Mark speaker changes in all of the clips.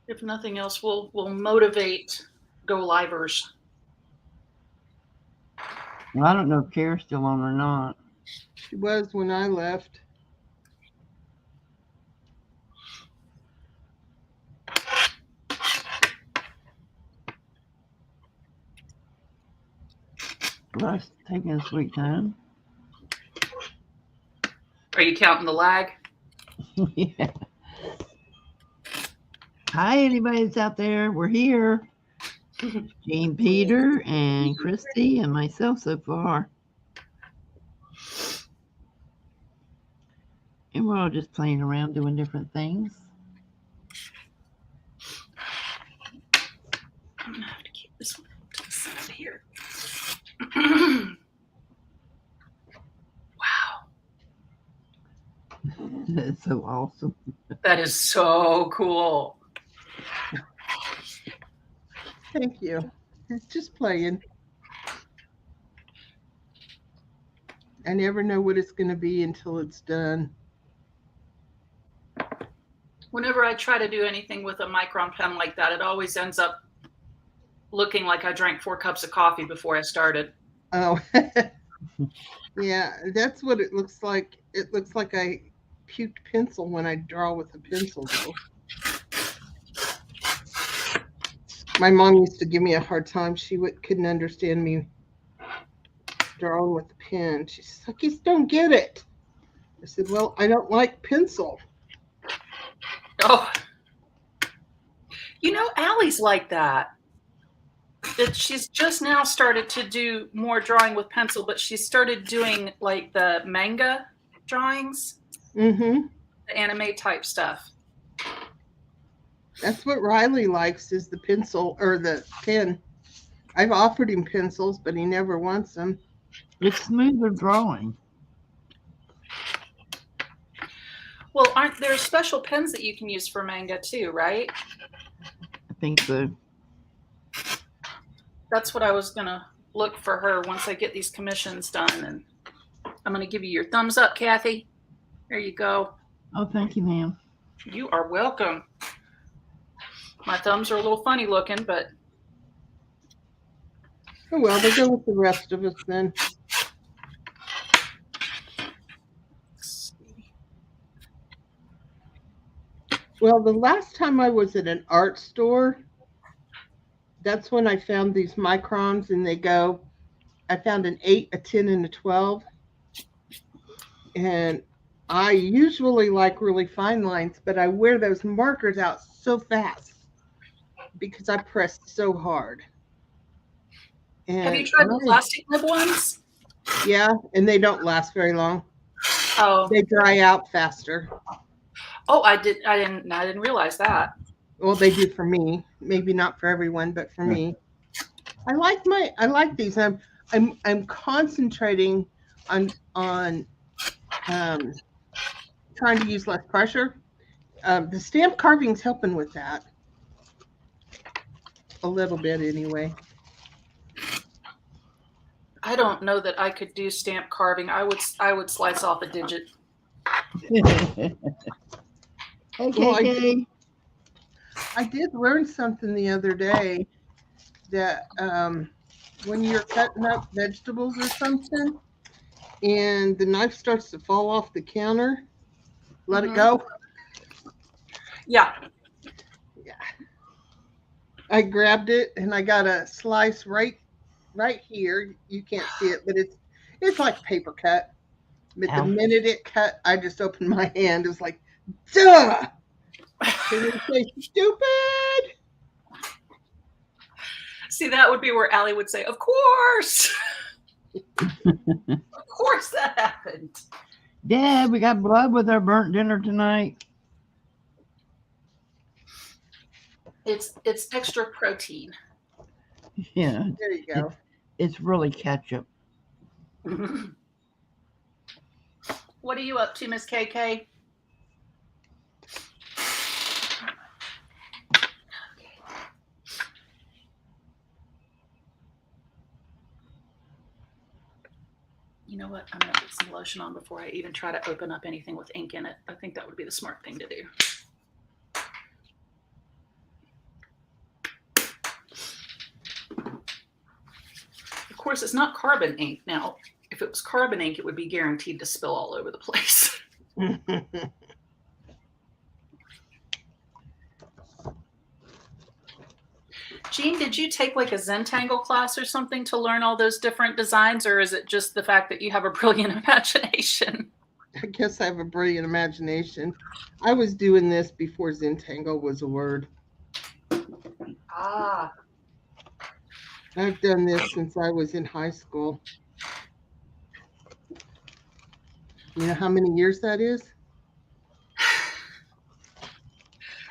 Speaker 1: If nothing else, we'll motivate go-livers.
Speaker 2: Well, I don't know if Chair's still on or not.
Speaker 3: She was when I left.
Speaker 2: Russ taking a sweet time.
Speaker 1: Are you counting the lag?
Speaker 2: Yeah. Hi, anybody that's out there. We're here. Jean Peter and Christy and myself so far. And we're all just playing around doing different things.
Speaker 1: I'm gonna have to keep this one to the side here. Wow.
Speaker 2: That's so awesome.
Speaker 1: That is so cool.
Speaker 3: Thank you. It's just playing. I never know what it's going to be until it's done.
Speaker 1: Whenever I try to do anything with a micron pen like that, it always ends up looking like I drank 4 cups of coffee before I started.
Speaker 3: Oh, yeah, that's what it looks like. It looks like I puked pencil when I draw with a pencil, though. My mom used to give me a hard time. She couldn't understand me drawing with a pen. She said, I just don't get it. I said, well, I don't like pencil.
Speaker 1: Oh, you know, Allie's like that. She's just now started to do more drawing with pencil, but she started doing like the manga drawings,
Speaker 3: Mm-hmm.
Speaker 1: the anime type stuff.
Speaker 3: That's what Riley likes is the pencil or the pen. I've offered him pencils, but he never wants them.
Speaker 2: It's smoother drawing.
Speaker 1: Well, aren't there special pens that you can use for manga too, right?
Speaker 2: I think so.
Speaker 1: That's what I was going to look for her once I get these commissions done. And I'm going to give you your thumbs up, Kathy. There you go.
Speaker 2: Oh, thank you, ma'am.
Speaker 1: You are welcome. My thumbs are a little funny looking, but...
Speaker 3: Oh, well, they go with the rest of us then. Well, the last time I was at an art store, that's when I found these microns, and I found an 8, a 10, and a 12. And I usually like really fine lines, but I wear those markers out so fast because I press so hard.
Speaker 1: Have you tried the plastic nib ones?
Speaker 3: Yeah, and they don't last very long.
Speaker 1: Oh.
Speaker 3: They dry out faster.
Speaker 1: Oh, I didn't realize that.
Speaker 3: Well, they do for me. Maybe not for everyone, but for me. I like these. I'm concentrating on trying to use less pressure. The stamp carving's helping with that a little bit, anyway.
Speaker 1: I don't know that I could do stamp carving. I would slice off a digit.
Speaker 2: Okay, well,
Speaker 3: I did learn something the other day that when you're cutting up vegetables or something and the knife starts to fall off the counter, let it go.
Speaker 1: Yeah.
Speaker 3: Yeah. I grabbed it and I got a slice right here. You can't see it, but it's like paper cut. But the minute it cut, I just opened my hand. It was like, duh! Can you say stupid?
Speaker 1: See, that would be where Allie would say, of course. Of course that happened.
Speaker 2: Dad, we got blood with our burnt dinner tonight.
Speaker 1: It's extra protein.
Speaker 2: Yeah.
Speaker 3: There you go.
Speaker 2: It's really ketchup.
Speaker 1: What are you up to, Miss KK? You know what? I'm going to put some lotion on before I even try to open up anything with ink in it. I think that would be the smart thing to do. course, it's not carbon ink. Now, if it was carbon ink, it would be guaranteed to spill all over the place. Jean, did you take like a Zentangle class or something to learn all those different designs, or is it just the fact that you have a brilliant imagination?
Speaker 3: I guess I have a brilliant imagination. I was doing this before Zentangle was a word.
Speaker 1: Ah.
Speaker 3: I've done this since I was in high school. You know how many years that is?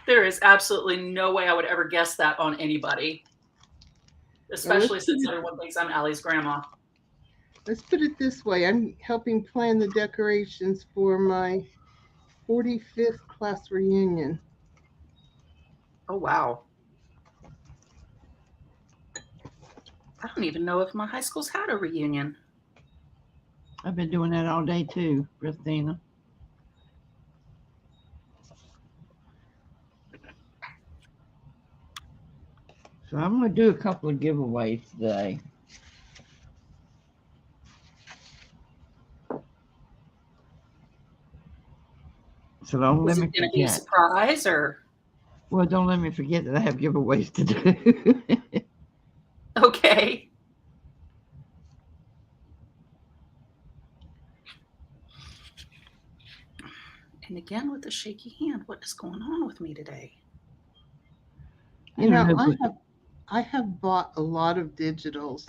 Speaker 1: There is absolutely no way I would ever guess that on anybody, especially since everyone thinks I'm Allie's grandma.
Speaker 3: Let's put it this way. I'm helping plan the decorations for my 45th class reunion.
Speaker 1: Oh, wow. I don't even know if my high school's had a reunion.
Speaker 2: I've been doing that all day too, Christina. So I'm going to do a couple of giveaways today. So don't
Speaker 1: Is
Speaker 2: let me
Speaker 1: it going to be a
Speaker 2: forget.
Speaker 1: surprise or?
Speaker 2: Well, don't let me forget that I have giveaways to do.
Speaker 1: Okay. And again with a shaky hand, what is going on with me today?
Speaker 3: You know, I have bought a lot of digitals,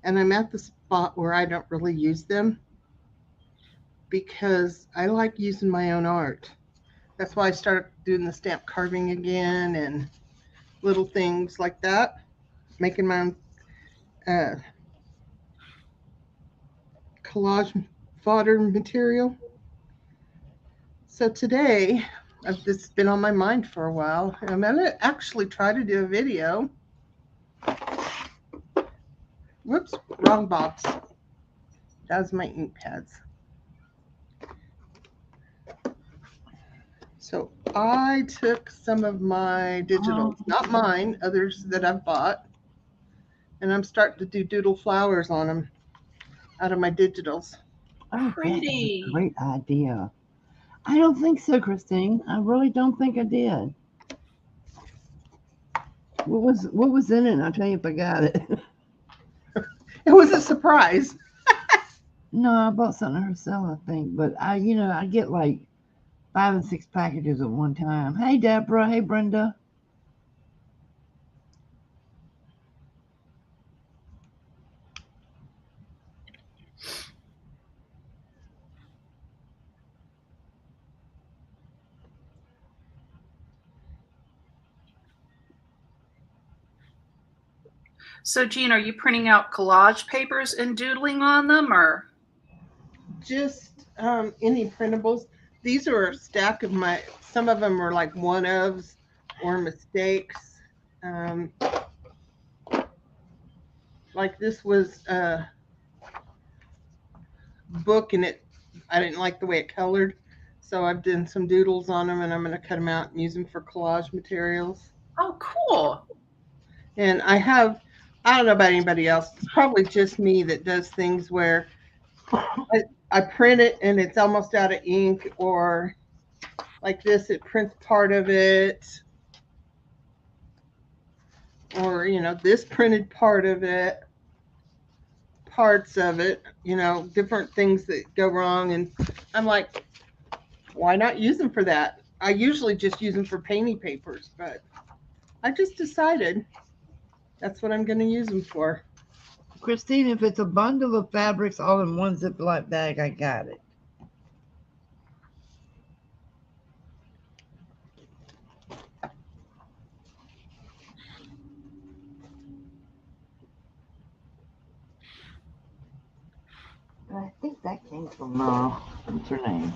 Speaker 3: and I'm at the spot where I don't really use them because I like using my own art. That's why I started doing the stamp carving again and little things like that, making my own collage fodder material. So today, this has been on my mind for a while, and I'm going to actually try to do a video. Whoops, wrong box. That was my ink pads. So I took some of my digitals, not mine, others that I've bought, and I'm starting to do doodle flowers on them out of my digitals.
Speaker 2: Oh,
Speaker 1: Pretty.
Speaker 2: that's a great idea. I don't think so, Christine. I really don't think I did. What was in it? I'll tell you if I got it.
Speaker 3: It was a surprise.
Speaker 2: No, I bought something herself, I think. But I get like 5 and 6 packages at one time. Hey, Deborah. Hey, Brenda.
Speaker 1: So, Jean, are you printing out collage papers and doodling on them, or?
Speaker 3: Just any printables. These are a stack of some of them are like one-ofs or mistakes. Like this was a book and I didn't like the way it colored. So I've done some doodles on them and I'm going to cut them out and use them for collage materials.
Speaker 1: Oh, cool.
Speaker 3: And I don't know about anybody else. It's probably just me that does things where I print it and it's almost out of ink, or like this, it prints part of it. Or, this printed part of it, parts of it, different things that go wrong. And I'm like, why not use them for that? I usually just use them for painting papers, but I just decided that's what I'm going to use them for.
Speaker 2: Christine, if it's a bundle of fabrics all in one Ziploc bag, I got it. I think that came from, what's her name?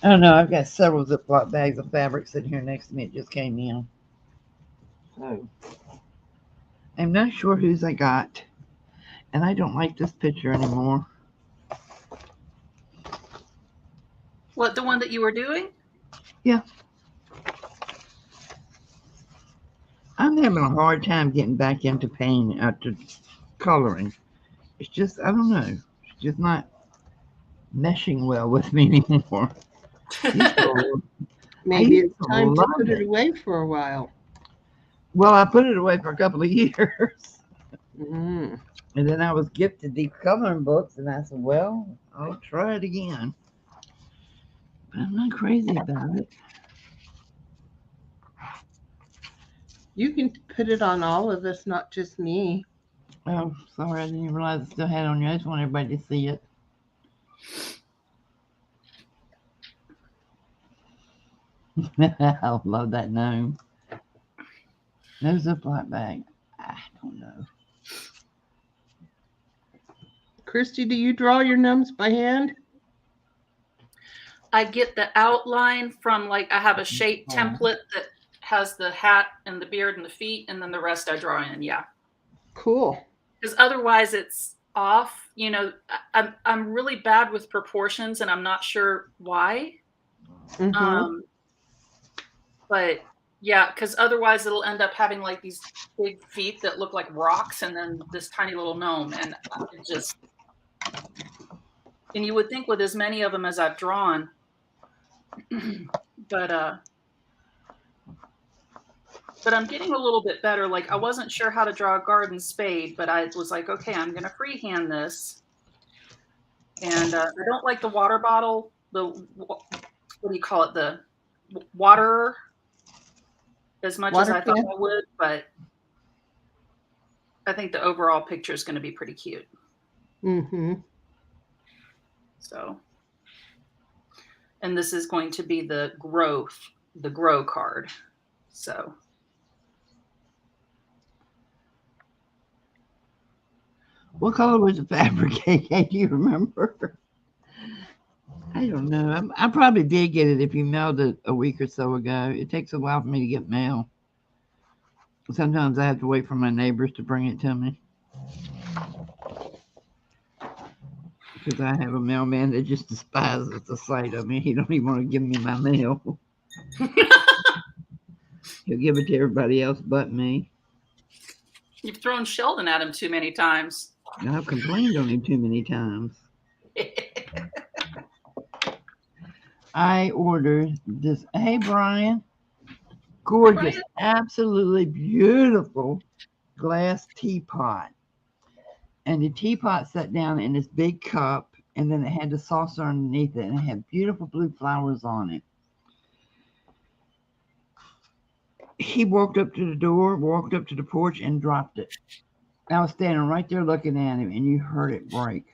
Speaker 2: I don't know. I've got several Ziploc bags of fabric sitting here next to me. It just came in. So, I'm not sure whose I got. And I don't like this picture anymore.
Speaker 1: What, the one that you were doing?
Speaker 2: Yeah. I'm having a hard time getting back into painting, to coloring. It's just, I don't know. It's just not meshing well with me anymore. Used to, I
Speaker 3: Maybe
Speaker 2: used
Speaker 3: it's
Speaker 2: to
Speaker 3: time to
Speaker 2: love
Speaker 3: put it
Speaker 2: it.
Speaker 3: away for a while.
Speaker 2: Well, I put it away for a couple of years.
Speaker 3: Mm.
Speaker 2: And then I was gifted these coloring books, and I said, well, I'll try it again. But I'm not crazy about it.
Speaker 3: You can put it on all of us, not just me.
Speaker 2: Oh, sorry, I didn't even realize I still had it on you. I just want everybody to see it. I love that gnome. No Ziploc bag. I don't know.
Speaker 3: Christy, do you draw your gnomes by hand?
Speaker 1: I get the outline from like I have a shape template that has the hat and the beard and the feet, and then the rest I draw in. Yeah,
Speaker 3: Cool.
Speaker 1: because otherwise it's off. You know, I'm really bad with proportions, and I'm not sure why.
Speaker 3: Mm-hmm.
Speaker 1: But yeah, because otherwise it'll end up having like these big feet that look like rocks, and then this tiny little gnome, and it just. And you would think with as many of them as I've drawn, but I'm getting a little bit better. Like I wasn't sure how to draw a garden spade, but I was like, okay, I'm going to freehand this. And I don't like the water bottle, what do you call it? The waterer as much as
Speaker 3: Water
Speaker 1: I thought
Speaker 3: pen.
Speaker 1: I would, but I think the overall picture is going to be pretty cute.
Speaker 3: Mm-hmm.
Speaker 1: So, and this is going to be the grow card. So.
Speaker 2: What color was the fabric? Do you remember? I don't know. I probably did get it if you mailed it a week or so ago. It takes a while for me to get mail. Sometimes I have to wait for my neighbors to bring it to me. Because I have a mailman that just despises the sight of me. He don't even want to give me my mail. He'll give it to everybody else but me.
Speaker 1: You've thrown Sheldon at him too many times.
Speaker 2: I've complained on him too many times. I ordered this. Hey, Brian. Gorgeous,
Speaker 1: Brian?
Speaker 2: absolutely beautiful glass teapot. And the teapot sat down in this big cup, and then it had the saucer underneath it, and it had beautiful blue flowers on it. He walked up to the door, walked up to the porch, and dropped it. I was standing right there looking at him, and you heard it break.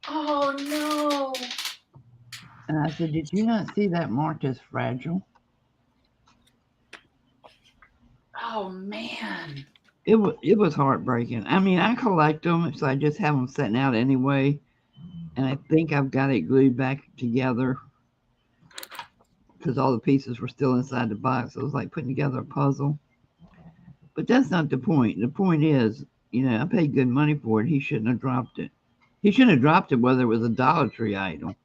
Speaker 1: Oh no.
Speaker 2: And I said, did you not see that marked as fragile?
Speaker 1: Oh man.
Speaker 2: It was heartbreaking. I mean, I collect them, so I just have them sitting out anyway. And I think I've got it glued back together because all the pieces were still inside the box. It was like putting together a puzzle. But that's not the point. The point is, I paid good money for it. He shouldn't have dropped it. He shouldn't have dropped it whether it was a Dollar Tree item.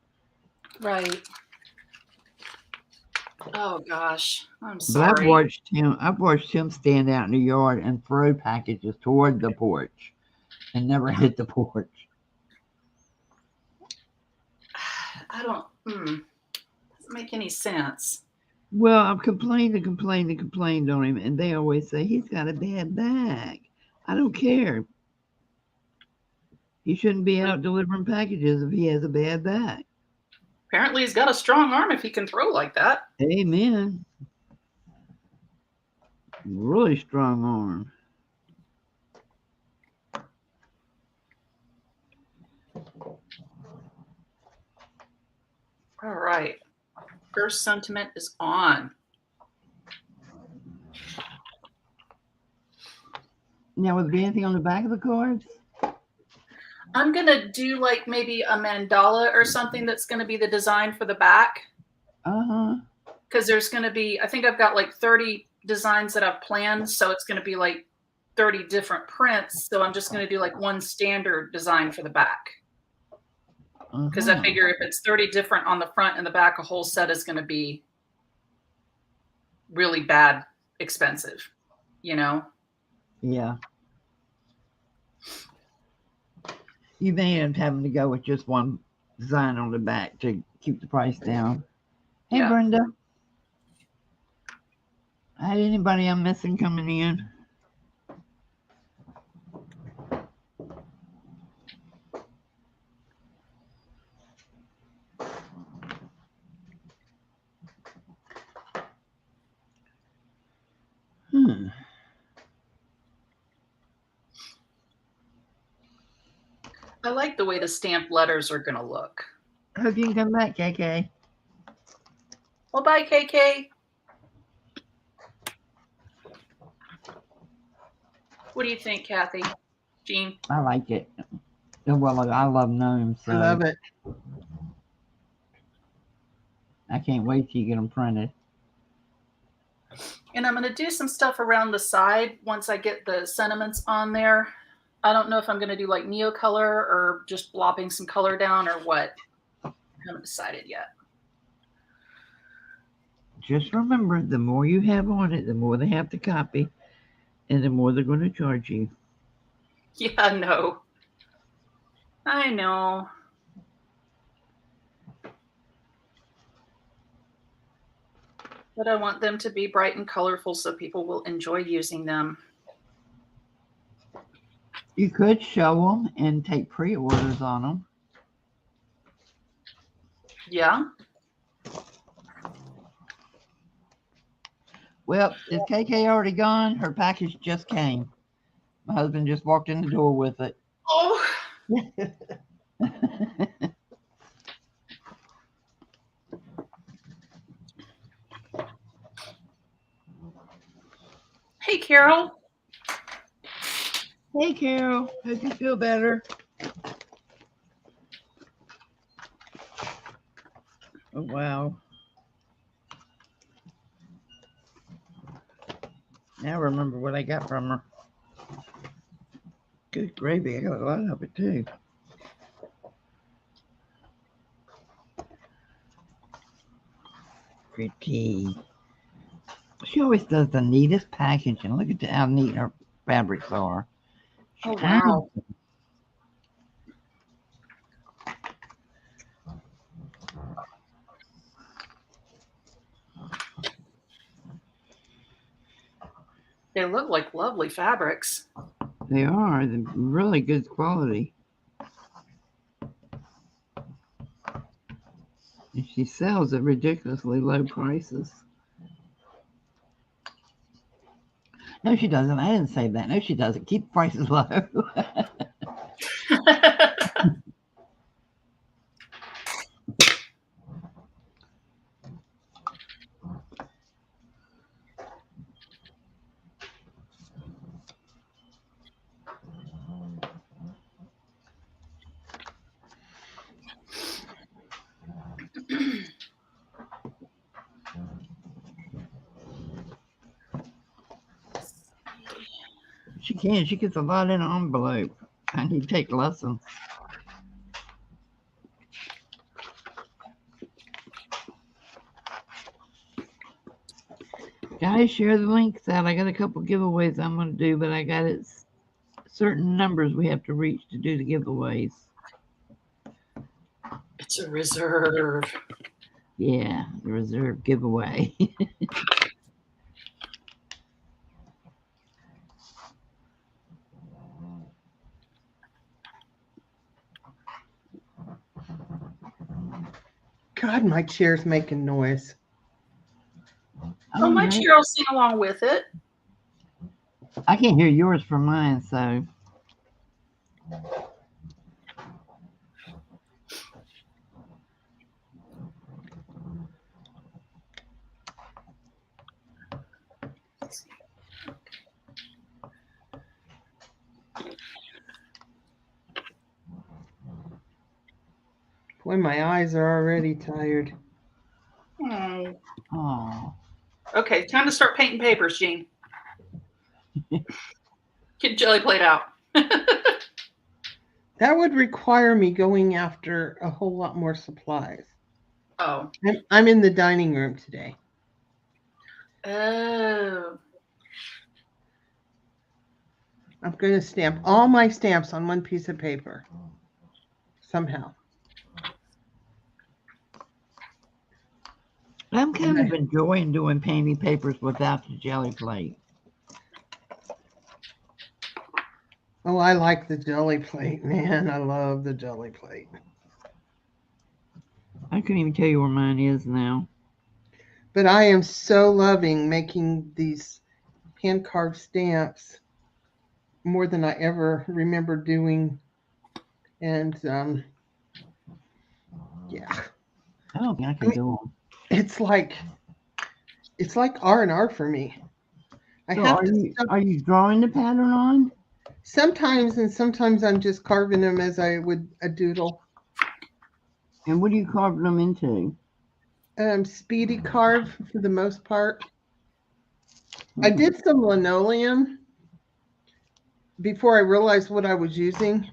Speaker 1: Right. Oh gosh. I'm
Speaker 2: But
Speaker 1: sorry.
Speaker 2: I've watched him stand out in the yard and throw packages toward the porch and never hit the porch.
Speaker 1: I don't doesn't make any sense.
Speaker 2: Well, I've complained on him, and they always say he's got a bad back. I don't care. He shouldn't be out delivering packages if he has a bad back.
Speaker 1: Apparently he's got a strong arm if he can throw like that.
Speaker 2: Amen. Really strong arm.
Speaker 1: All right. First sentiment is on.
Speaker 2: Now, would there be anything on the back of the cards?
Speaker 1: I'm gonna do like maybe a mandala or something that's gonna be the design for the back.
Speaker 2: Uh-huh.
Speaker 1: Because there's gonna be, I think I've got like 30 designs that I've planned, so it's gonna be like 30 different prints. So I'm just gonna do like one standard design for the back. Because I figure if it's 30 different on the front and the back, a whole set is gonna be really bad expensive, you know?
Speaker 2: Yeah. You may end up having to go with just one design on the back to keep the price down. Hey,
Speaker 1: Yeah.
Speaker 2: Brenda. Had anybody I'm missing coming in?
Speaker 1: I like the way the stamped letters are going to look.
Speaker 2: Hope you can come back, KK.
Speaker 1: Well, bye, KK. What do you think, Kathy? Jean?
Speaker 2: I like it. Well, I love gnomes, so
Speaker 3: I love it.
Speaker 2: I can't wait till you get them printed.
Speaker 1: And I'm going to do some stuff around the side once I get the sentiments on there. I don't know if I'm going to do like neocolor or just blopping some color down or what. I haven't decided yet.
Speaker 2: Just remember, the more you have on it, the more they have to copy, and the more they're going to charge you.
Speaker 1: Yeah, no. I know. But I want them to be bright and colorful so people will enjoy using them.
Speaker 2: You could show them and take pre-orders on them.
Speaker 1: Yeah.
Speaker 2: Well, is KK already gone? Her package just came. My husband just walked in the door with it.
Speaker 1: Oh. Hey, Carol.
Speaker 2: Hey, Carol. Hope you feel better. Oh, wow. Now I remember what I got from her. Good gravy. I got a lot of it, too. Pretty. She always does the neatest packaging. Look at how neat her fabrics are.
Speaker 1: Oh, wow. They look like lovely fabrics.
Speaker 2: They are. They're really good quality. And she sells at ridiculously low prices. No, she doesn't. I didn't say that. No, she doesn't. Keep prices low. She can. She gets a lot in an envelope. I need to take lessons. Guys, share the links out. I got a couple giveaways I'm going to do, but I got it certain numbers we have to reach to do the giveaways.
Speaker 1: It's a reserve.
Speaker 2: Yeah, the reserve giveaway.
Speaker 3: God, my chair's making noise.
Speaker 1: Oh, my chair will sing along with it.
Speaker 2: I can't hear yours from mine, so.
Speaker 3: Boy, my eyes are already tired.
Speaker 2: Oh.
Speaker 1: Okay, time to start painting papers, Jean. Get jelly plate out.
Speaker 3: That would require me going after a whole lot more supplies.
Speaker 1: Oh.
Speaker 3: I'm in the dining room today.
Speaker 1: Oh.
Speaker 3: I'm going to stamp all my stamps on one piece of paper somehow.
Speaker 2: I'm kind of enjoying doing painting papers without the jelly plate.
Speaker 3: Oh, I like the jelly plate, man. I love the jelly plate.
Speaker 2: I couldn't even tell you where mine is now.
Speaker 3: But I am so loving making these hand carved stamps more than I ever remember doing. And yeah,
Speaker 2: I don't think I can do them.
Speaker 3: it's like R&R for me. I
Speaker 2: So
Speaker 3: have to stop
Speaker 2: are you drawing the pattern on?
Speaker 3: sometimes, and sometimes I'm just carving them as I would a doodle.
Speaker 2: And what are you carving them into?
Speaker 3: Speedy carve for the most part. I did some linoleum before I realized what I was using,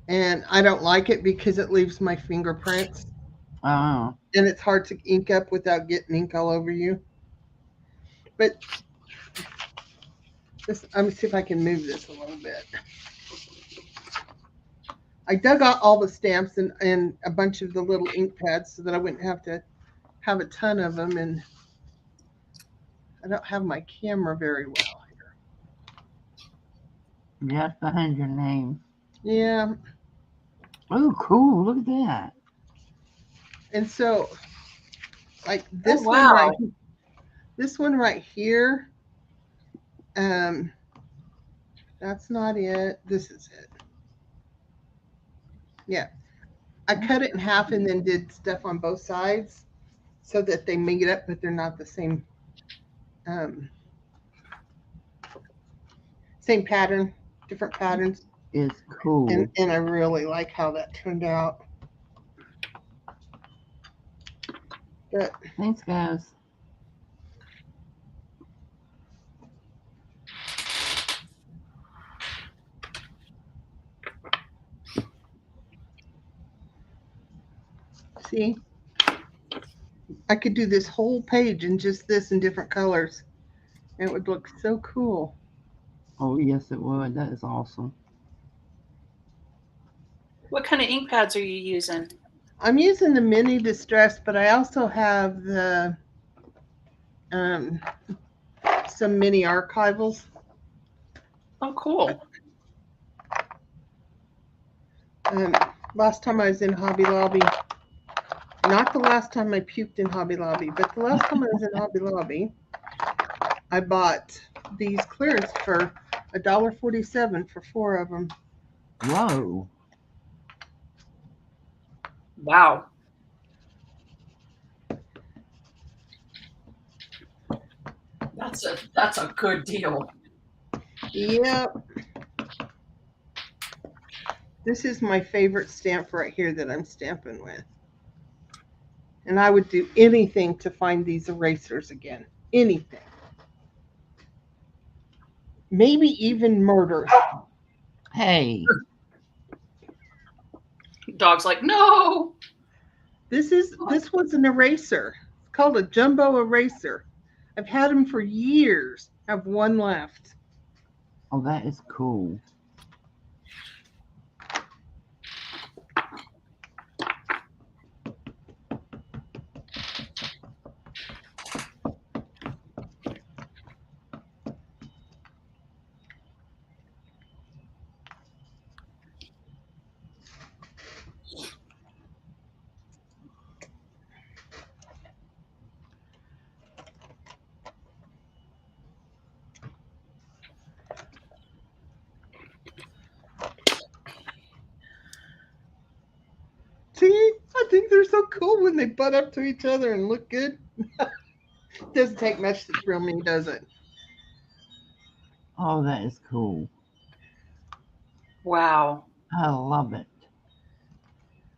Speaker 3: and I don't like it because it leaves my fingerprints,
Speaker 2: Oh.
Speaker 3: and it's hard to ink up without getting ink all over you. But I'm gonna see if I can move this a little bit. I dug out all the stamps and a bunch of the little ink pads so that I wouldn't have to have a ton of them, and I don't have my camera very well here.
Speaker 2: Just behind your name.
Speaker 3: Yeah.
Speaker 2: Oh, cool. Look at that.
Speaker 3: And so, like this
Speaker 1: Oh, wow.
Speaker 3: one right here, that's not it. This is it. Yeah. I cut it in half and then did stuff on both sides so that they meet up, but they're not the same same pattern, different patterns.
Speaker 2: It's cool.
Speaker 3: And I really like how that turned out. But
Speaker 2: Thanks, guys.
Speaker 3: see, I could do this whole page in just this in different colors. And it would look so cool.
Speaker 2: Oh, yes, it would. That is awesome.
Speaker 1: What kind of ink pads are you using?
Speaker 3: I'm using the mini distress, but I also have the some mini archivals.
Speaker 1: Oh, cool.
Speaker 3: Last time I was in Hobby Lobby, not the last time I puked in Hobby Lobby, but the last time I was in Hobby Lobby, I bought these clearance for $1.47 for 4 of them.
Speaker 2: Whoa.
Speaker 1: Wow. That's a good deal.
Speaker 3: Yep. This is my favorite stamp right here that I'm stamping with. And I would do anything to find these erasers again. Anything. Maybe even murder.
Speaker 2: Hey.
Speaker 1: Dog's like, no.
Speaker 3: This was an eraser. It's called a jumbo eraser. I've had them for years. I have one left.
Speaker 2: Oh, that is cool.
Speaker 3: See, I think they're so cool when they butt up to each other and look good. Doesn't take much to thrill me, does it?
Speaker 2: Oh, that is cool.
Speaker 1: Wow.
Speaker 2: I love it.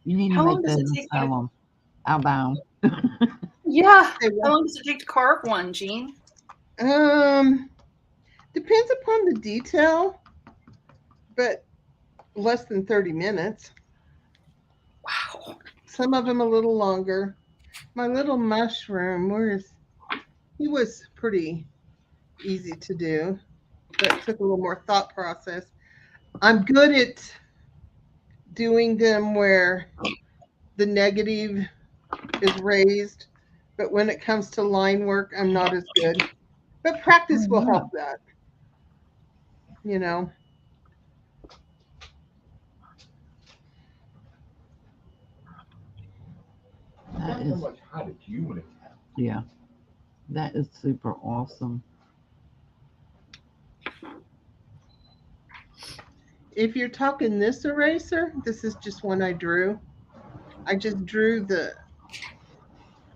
Speaker 2: You need
Speaker 1: How
Speaker 2: to
Speaker 1: long
Speaker 2: make
Speaker 1: does
Speaker 2: those
Speaker 1: it
Speaker 2: and
Speaker 1: take
Speaker 2: sell
Speaker 1: you to-
Speaker 2: them. I'll buy them.
Speaker 1: Yeah. How long does it take to carve one, Jean?
Speaker 3: Depends upon the detail, but less than 30 minutes.
Speaker 1: Wow.
Speaker 3: Some of them a little longer. My little mushroom, he was pretty easy to do. That took a little more thought process. I'm good at doing them where the negative is raised, but when it comes to line work, I'm not as good. But practice will help that, you know.
Speaker 2: That is, yeah, that is super awesome.
Speaker 3: If you're talking this eraser, this is just one I drew. I just drew the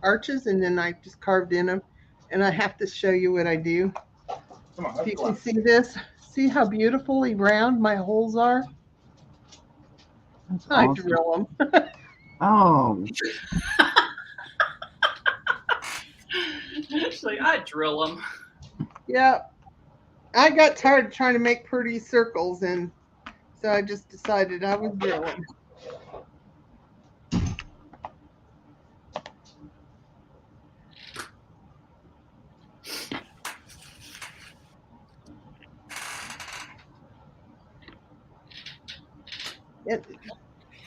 Speaker 3: arches and then I just carved in them. And I have to show you what I do. If you can see this, see how beautifully round my holes are?
Speaker 2: That's
Speaker 3: I
Speaker 2: awesome.
Speaker 3: drill them.
Speaker 2: Oh,
Speaker 1: Actually, I drill them.
Speaker 3: Yeah. I got tired of trying to make pretty circles, and so I just decided I would drill them.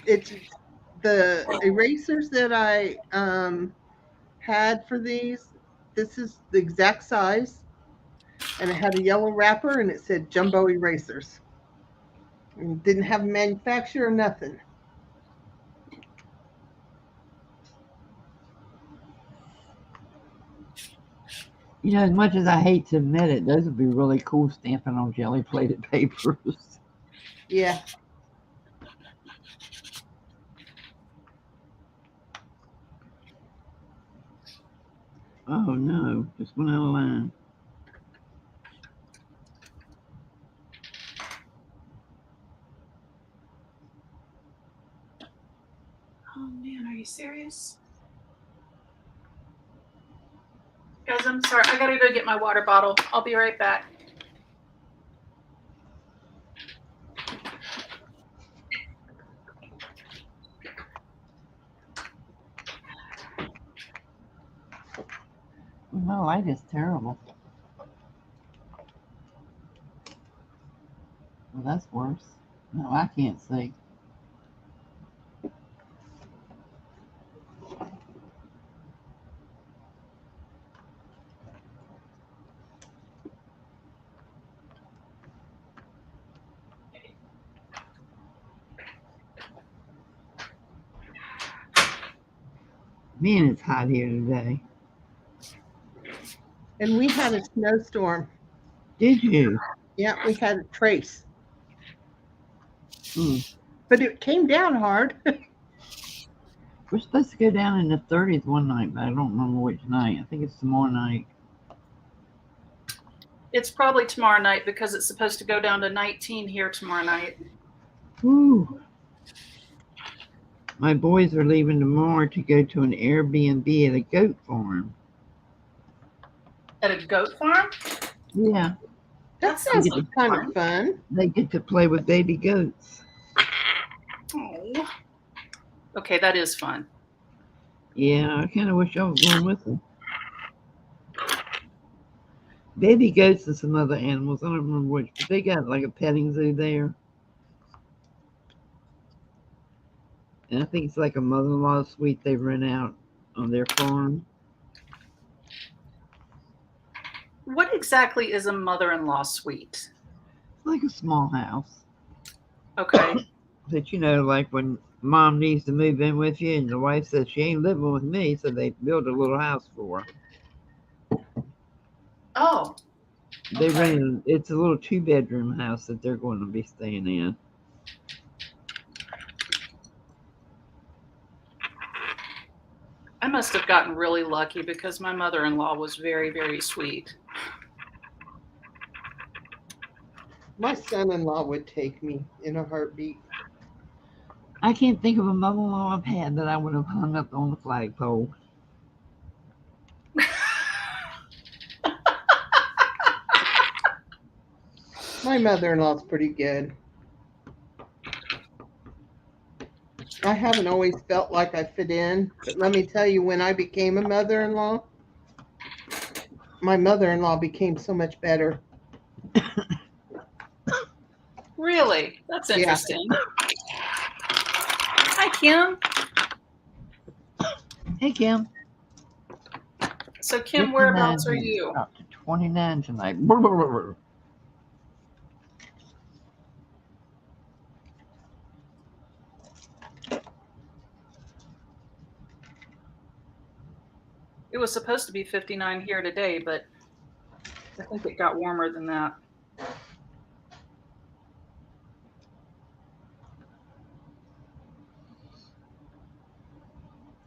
Speaker 3: It's the erasers that I had for these. This is the exact size, and it had a yellow wrapper, and it said Jumbo Erasers. And didn't have a manufacturer or nothing.
Speaker 2: you know, as much as I hate to admit it, those would be really cool stamping on jelly plated papers.
Speaker 3: Yeah.
Speaker 2: Oh no, just went out of line.
Speaker 1: Oh man, are you serious? Guys, I'm sorry. I gotta go get my water bottle. I'll be right back.
Speaker 2: My light is terrible. Well, that's worse. No, I can't see. Man, it's hot here today.
Speaker 3: And we had a snowstorm.
Speaker 2: Did you?
Speaker 3: Yeah, we had a trace.
Speaker 2: Mm.
Speaker 3: But it came down hard.
Speaker 2: We're supposed to go down in the 30s one night, but I don't remember which night. I think it's tomorrow night.
Speaker 1: It's probably tomorrow night because it's supposed to go down to 19 here tomorrow night.
Speaker 2: Whew. My boys are leaving tomorrow to go to an Airbnb at a goat farm.
Speaker 1: At a goat farm?
Speaker 2: Yeah.
Speaker 3: That sounds kind of fun.
Speaker 2: They get to play with baby goats.
Speaker 1: Oh. Okay, that is fun.
Speaker 2: Yeah, I kind of wish I was going with them. Baby goats and some other animals. I don't remember which, but they got like a petting zoo there. And I think it's like a mother-in-law suite they rent out on their farm.
Speaker 1: What exactly is a mother-in-law suite?
Speaker 2: It's like a small house.
Speaker 1: Okay.
Speaker 2: But you know, like when mom needs to move in with you and the wife says she ain't living with me, so they build a little house for her.
Speaker 1: Oh.
Speaker 2: They rented, it's a little 2-bedroom house that they're going to be staying in.
Speaker 1: I must have gotten really lucky because my mother-in-law was very, very sweet.
Speaker 3: My son-in-law would take me in a heartbeat.
Speaker 2: I can't think of a mother-in-law I've had that I would have hung up on the flagpole.
Speaker 3: My mother-in-law's pretty good. I haven't always felt like I fit in, but let me tell you, when I became a mother-in-law, my mother-in-law became so much better.
Speaker 1: Really? That's
Speaker 3: Yeah.
Speaker 1: interesting. Hi, Kim.
Speaker 2: Hey, Kim.
Speaker 1: So, Kim,
Speaker 2: 59
Speaker 1: whereabouts are
Speaker 2: here.
Speaker 1: you?
Speaker 2: Up to 29 tonight. Brr, brr, brr, brr.
Speaker 1: It was supposed to be 59 here today, but I think it got warmer than that.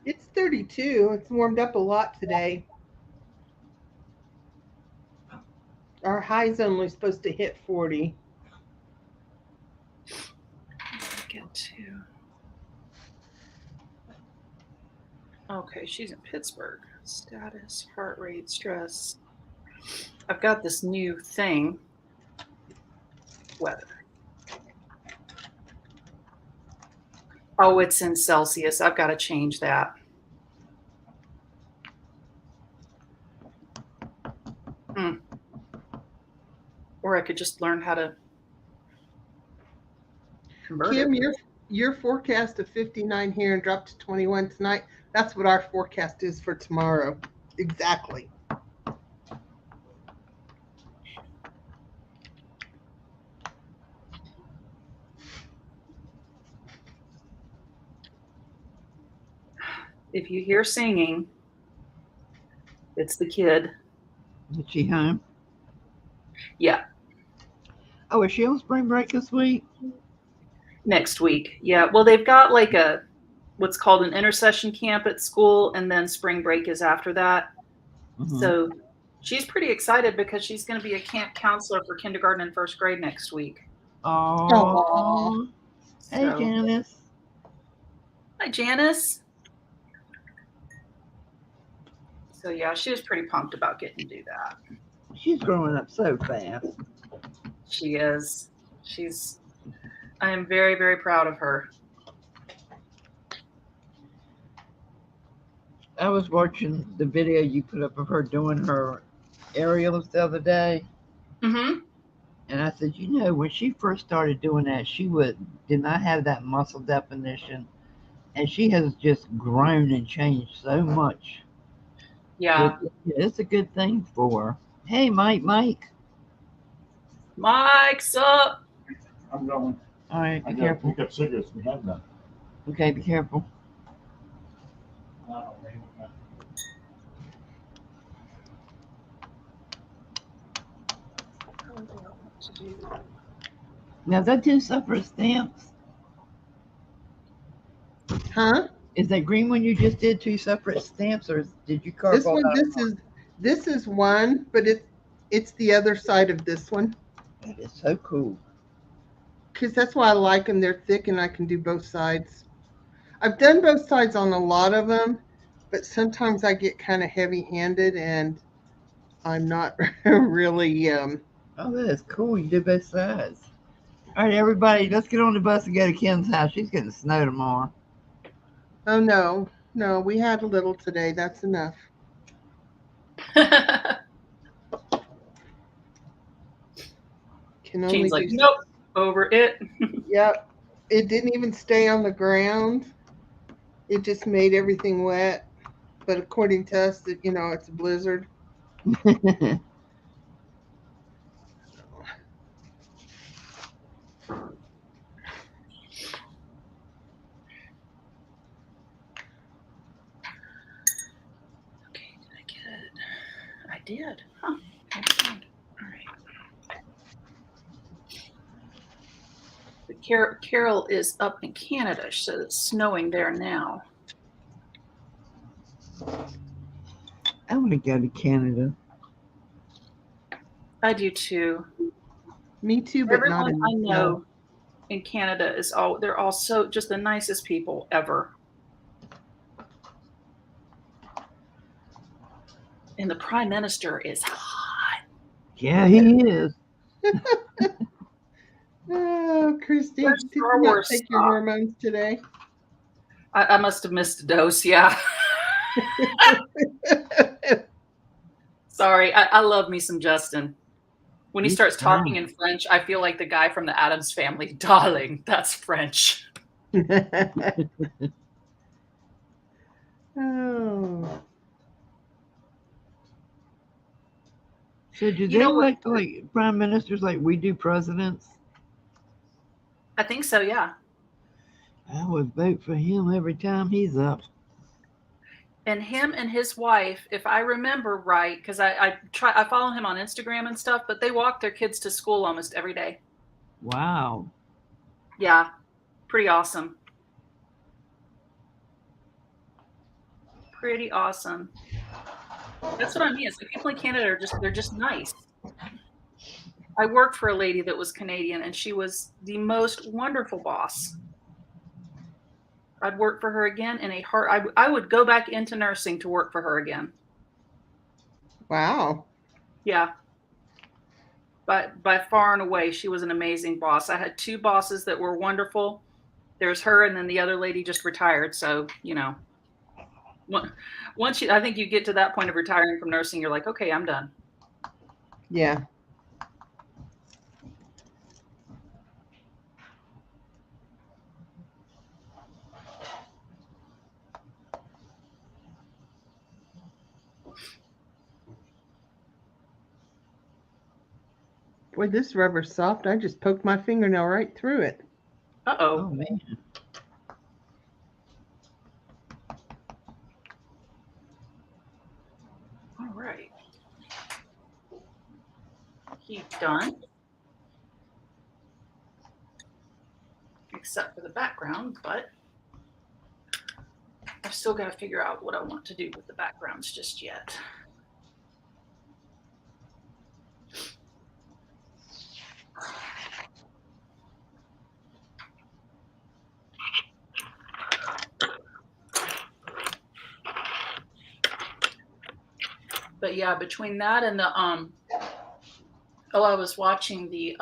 Speaker 3: It's 32. It's warmed up a lot today. Our high's only supposed to hit 40.
Speaker 1: Get to. Okay, she's in Pittsburgh. Status, heart rate, stress. I've got this new thing. Weather. Oh, it's in Celsius. I've got to change that. Or I could just learn how to convert
Speaker 3: Kim,
Speaker 1: it.
Speaker 3: your forecast of 59 here and drop to 21 tonight. That's what our forecast is for tomorrow. Exactly.
Speaker 1: If you hear singing, it's the kid.
Speaker 2: Is she home?
Speaker 1: Yeah,
Speaker 2: Oh, is she on spring break this week?
Speaker 1: next week. Yeah, well, they've got like what's called an intercession camp at school, and then spring break is after that.
Speaker 2: Mhm.
Speaker 1: So she's pretty excited because she's going to be a camp counselor for kindergarten and first grade next week.
Speaker 2: Oh. Hey,
Speaker 1: So,
Speaker 2: Janice.
Speaker 1: hi, Janice. So yeah, she was pretty pumped about getting to do that.
Speaker 2: She's growing up so fast.
Speaker 1: She is. I am very, very proud of her.
Speaker 2: I was watching the video you put up of her doing her aerials the other day,
Speaker 1: Mm-hmm.
Speaker 2: and I said, you know, when she first started doing that, she did not have that muscle definition, and she has just grown and changed so much.
Speaker 1: Yeah.
Speaker 2: It's a good thing for her. Hey, Mike.
Speaker 1: Mike's up.
Speaker 4: I'm going.
Speaker 2: All right,
Speaker 4: I
Speaker 2: be
Speaker 4: got to
Speaker 2: careful.
Speaker 4: pick up cigarettes. We have none.
Speaker 2: Okay, be careful. Now, that 2 separate stamps.
Speaker 3: Huh?
Speaker 2: Is that green one you just did 2 separate stamps, or did you carve
Speaker 3: This
Speaker 2: all
Speaker 3: one,
Speaker 2: that?
Speaker 3: this is one, but it's the other side of this one.
Speaker 2: That is so cool.
Speaker 3: Because that's why I like them. They're thick and I can do both sides. I've done both sides on a lot of them, but sometimes I get kind of heavy-handed and I'm not really.
Speaker 2: Oh, that is cool. You did both sides. All right, everybody, let's get on the bus and go to Kim's house. She's getting snow tomorrow.
Speaker 3: Oh no, we had a little today. That's enough. Can only
Speaker 1: Jane's like,
Speaker 3: do.
Speaker 1: nope, over it.
Speaker 3: Yep. It didn't even stay on the ground. It just made everything wet. But according to us, it's a blizzard.
Speaker 1: Okay, did I get it? I did. Huh. All right. But Carol is up in Canada, so it's snowing there now.
Speaker 2: I want to go to Canada.
Speaker 1: I do too.
Speaker 3: Me too, but not
Speaker 1: Everyone
Speaker 3: in
Speaker 1: I know in Canada they're all so just the nicest people ever. And the prime minister is hot.
Speaker 2: Yeah, he is.
Speaker 3: Oh, Christy,
Speaker 1: Where's
Speaker 3: did
Speaker 1: Star
Speaker 3: you not
Speaker 1: Wars
Speaker 3: take your
Speaker 1: stuff?
Speaker 3: hormones today?
Speaker 1: I must have missed a dose, yeah. Sorry, I love me some Justin. When he
Speaker 2: He's
Speaker 1: starts talking
Speaker 2: fine.
Speaker 1: in French, I feel like the guy from the Addams Family. Darling, that's French.
Speaker 3: Oh.
Speaker 2: So do
Speaker 1: You
Speaker 2: they
Speaker 1: know what?
Speaker 2: elect like prime ministers like we do presidents?
Speaker 1: I think so, yeah.
Speaker 2: I would vote for him every time he's up.
Speaker 1: And him and his wife, if I remember right, because I follow him on Instagram and stuff, but they walk their kids to school almost every day.
Speaker 2: Wow.
Speaker 1: Yeah, pretty awesome. Pretty awesome. That's what I mean. It's like people in Canada are they're just nice. I worked for a lady that was Canadian, and she was the most wonderful boss. I'd work for her again in a heart. I would go back into nursing to work for her again.
Speaker 3: Wow.
Speaker 1: Yeah. But by far and away, she was an amazing boss. I had two bosses that were wonderful. There's her, and then the other lady just retired. So, you know, I think you get to that point of retiring from nursing, you're like, okay, I'm done.
Speaker 3: Yeah. Boy, this rubber's soft. I just poked my fingernail right through it.
Speaker 1: Uh-oh.
Speaker 2: Oh man.
Speaker 1: All right. He's done. Except for the background, but I've still got to figure out what I want to do with the backgrounds just yet. But yeah, between that and the I was watching the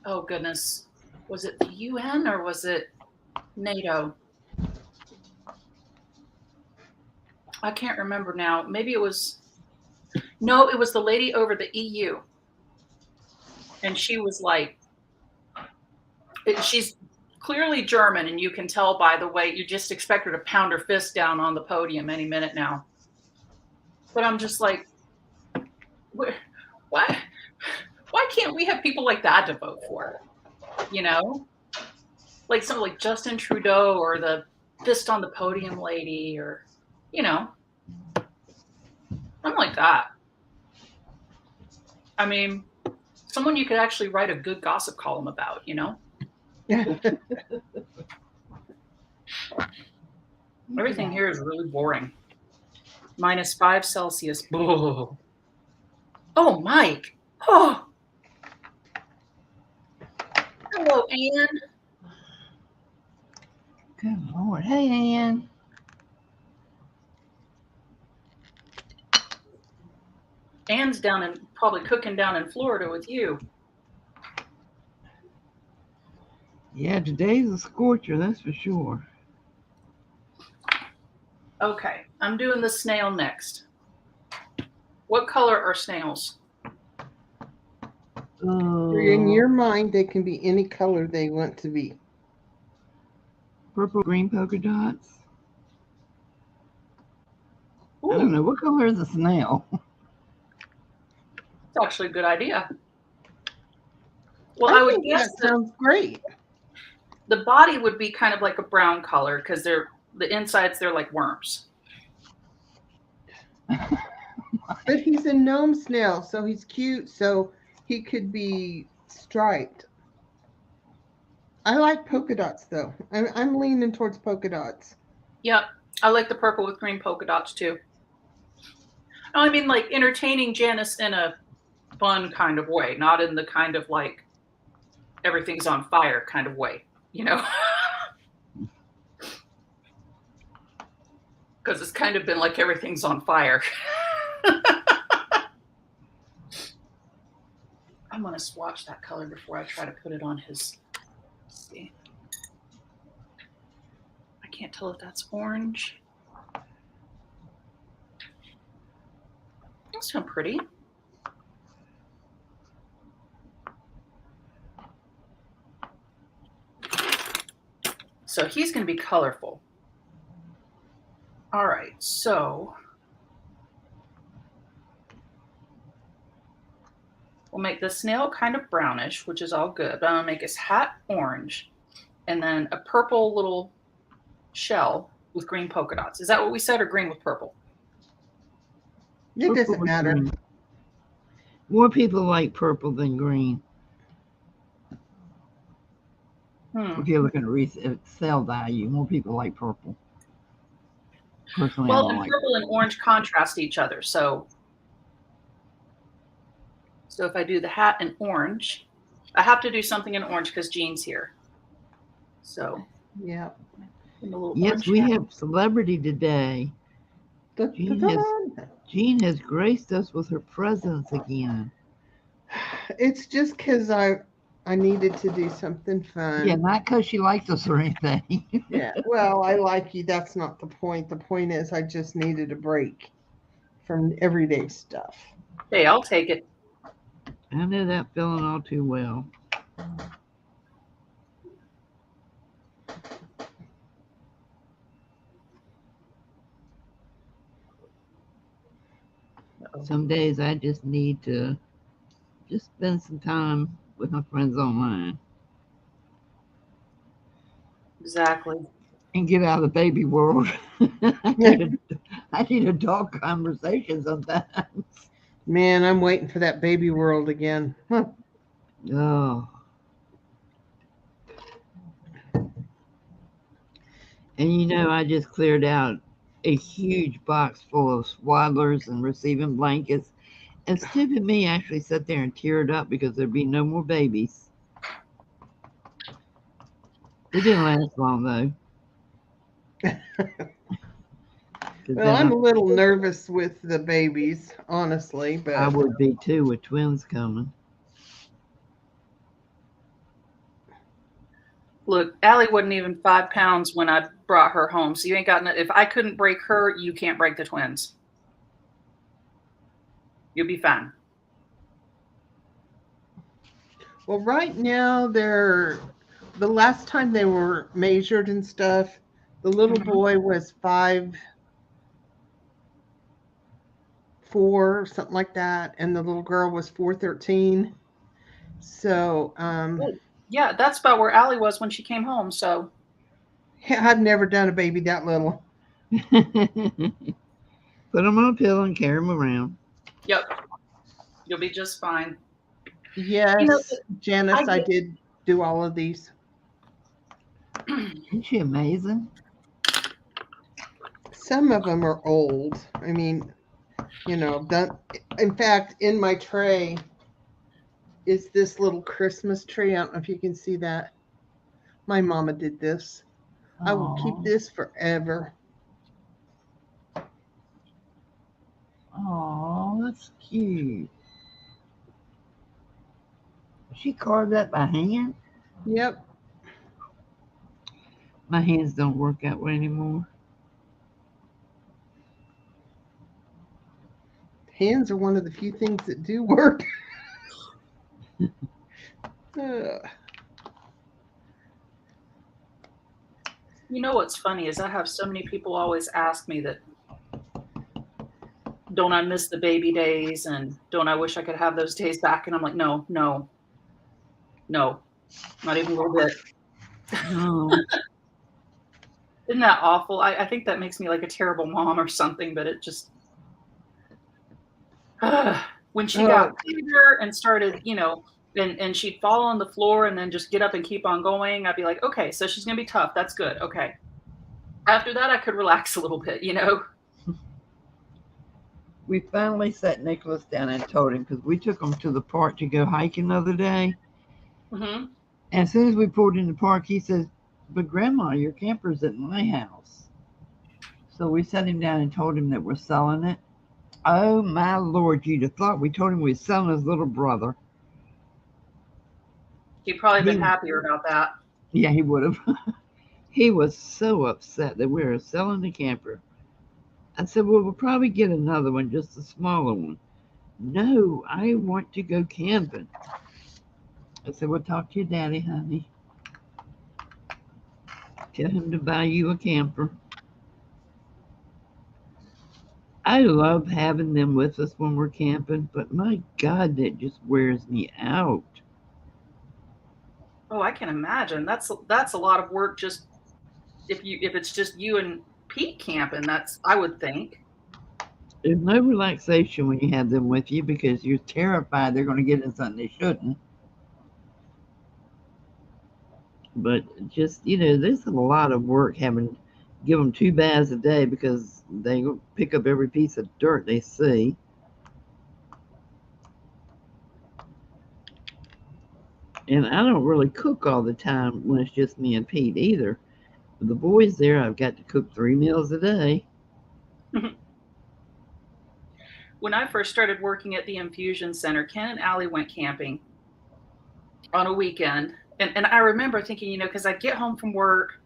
Speaker 1: oh goodness, was it the UN or was it NATO? I can't remember now. Maybe it was it was the lady over the EU. And she was like, she's clearly German, and you can tell by the way you just expect her to pound her fist down on the podium any minute now. But I'm just like, why can't we have people like that to vote for? You know, like something like Justin Trudeau or the fist on the podium lady, or something like that. I mean, someone you could actually write a good gossip column about. Everything here is really boring. -5 Celsius. Oh, Mike. Oh. Hello, Anne.
Speaker 2: Good Lord. Hey, Ann.
Speaker 1: Anne's probably cooking down in Florida with you.
Speaker 2: Yeah, today's a scorcher, that's for sure.
Speaker 1: Okay, I'm doing the snail next. What color are snails?
Speaker 3: In your mind, they can be any color they want to be.
Speaker 2: Purple, green polka dots.
Speaker 1: Ooh,
Speaker 2: I don't know. What color is a snail?
Speaker 1: that's actually a good idea. Well,
Speaker 3: I
Speaker 1: I would
Speaker 3: think
Speaker 1: guess
Speaker 3: that sounds great.
Speaker 1: the body would be kind of like a brown color because the insides, they're like worms.
Speaker 3: But he's a gnome snail, so he's cute, so he could be striped. I like polka dots, though. I'm leaning towards polka dots.
Speaker 1: Yep, I like the purple with green polka dots too. No, I mean like entertaining Janice in a fun kind of way, not in the kind of like everything's on fire kind of way, because it's kind of been like everything's on fire. I'm going to swatch that color before I try to put it on his. Let's see. I can't tell if that's orange. Snail's doing pretty. So he's going to be colorful. All right, so we'll make the snail kind of brownish, which is all good. But I'm going to make his hat orange and then a purple little shell with green polka dots. Is that what we said, or green with purple?
Speaker 3: It
Speaker 2: Purple
Speaker 3: doesn't
Speaker 2: with
Speaker 3: matter.
Speaker 2: green. More people like purple than green. If you're looking at sale value, more people like purple. Personally, I
Speaker 1: Well,
Speaker 2: don't
Speaker 1: and
Speaker 2: like
Speaker 1: purple and orange contrast each other. So if I do the hat in orange, I have to do something in orange because Jean's here. So
Speaker 3: Yeah.
Speaker 2: Yes, we have celebrity today. Jean has graced us with her presence again.
Speaker 3: It's just because I needed to do something fun.
Speaker 2: Yeah, not because she likes us or anything.
Speaker 3: Yeah. Well, I like you. That's not the point. The point is I just needed a break from everyday stuff.
Speaker 1: Hey, I'll take it.
Speaker 2: I know that feeling all too well. Some days I just need to just spend some time with my friends online.
Speaker 1: Exactly.
Speaker 2: And get out of the baby world. I need adult conversation sometimes.
Speaker 3: Man, I'm waiting for that baby world again. Huh.
Speaker 2: Oh. And you know, I just cleared out a huge box full of swaddlers and receiving blankets. And stupid me actually sat there and teared up because there'd be no more babies. It didn't last long though.
Speaker 3: Well, I'm a little nervous with the babies, honestly, but
Speaker 2: I would be too with twins coming.
Speaker 1: Look, Allie wasn't even 5 pounds when I brought her home. So you ain't got, if I couldn't break her, you can't break the twins. You'll be fine.
Speaker 3: well, right now the last time they were measured and stuff, the little boy was 5'4", something like that, and the little girl was 4'13". So
Speaker 1: yeah, that's about where Allie was when she came home. So
Speaker 3: I've never done a baby that little.
Speaker 2: Put them on a pillow and carry them around.
Speaker 1: Yep. You'll be just fine.
Speaker 3: Yes, Janice, I did do all of these.
Speaker 2: Isn't she amazing?
Speaker 3: Some of them are old. I mean, you know, in fact, in my tray is this little Christmas tree. I don't know if you can see that. My mama did this.
Speaker 2: Aww.
Speaker 3: I will keep this forever.
Speaker 2: Oh, that's cute. She carved that by hand?
Speaker 3: Yep.
Speaker 2: My hands don't work that way anymore.
Speaker 3: Hands are one of the few things that do work.
Speaker 1: You know what's funny is I have so many people always ask me that, don't I miss the baby days and don't I wish I could have those days back? And I'm like, no, not even a little bit.
Speaker 2: No.
Speaker 1: Isn't that awful? I think that makes me like a terrible mom or something, but it just, when she got bigger and started, you know, and she'd fall on the floor and then just get up and keep on going, I'd be like, okay, so she's going to be tough. That's good. Okay. After that, I could relax a little bit, you know?
Speaker 2: We finally sat Nicholas down and told him, because we took him to the park to go hiking the other day.
Speaker 1: Mm-hmm.
Speaker 2: And as soon as we pulled in the park, he says, but Grandma, your camper's at my house. So we sat him down and told him that we're selling it. Oh, my Lord, you'd have thought we told him we were selling his little brother.
Speaker 1: He'd probably been happier about that.
Speaker 2: Yeah, he would have. He was so upset that we were selling the camper. I said, well, we'll probably get another one, just a smaller one. No, I want to go camping. I said, well, talk to your daddy, honey. Tell him to buy you a camper. I love having them with us when we're camping, but my God, that just wears me out.
Speaker 1: Oh, I can imagine. That's a lot of work just if it's just you and Pete camping, that's I would think.
Speaker 2: There's no relaxation when you have them with you because you're terrified they're going to get in something they shouldn't. But just, there's a lot of work having give them 2 baths a day because they pick up every piece of dirt they see. And I don't really cook all the time when it's just me and Pete either. With the boys there, I've got to cook 3 meals a day.
Speaker 1: When I first started working at the infusion center, Ken and Allie went camping on a weekend. And I remember thinking, because I'd get home from work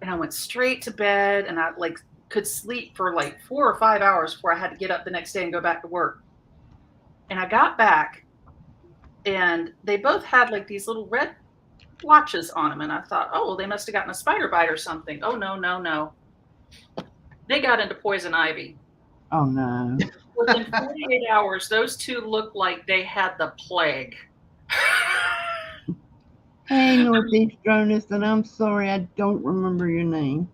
Speaker 1: and I went straight to bed and I like could sleep for like 4 or 5 hours before I had to get up the next day and go back to work. And I got back and they both had like these little red blotches on them. And I thought, oh, well, they must have gotten a spider bite or something. Oh, no, no, no. They got into poison ivy.
Speaker 2: Oh, no.
Speaker 1: Within 48 hours, those two looked like they had the plague.
Speaker 2: Hey, Northeast Jonas, and I'm sorry I don't remember your name.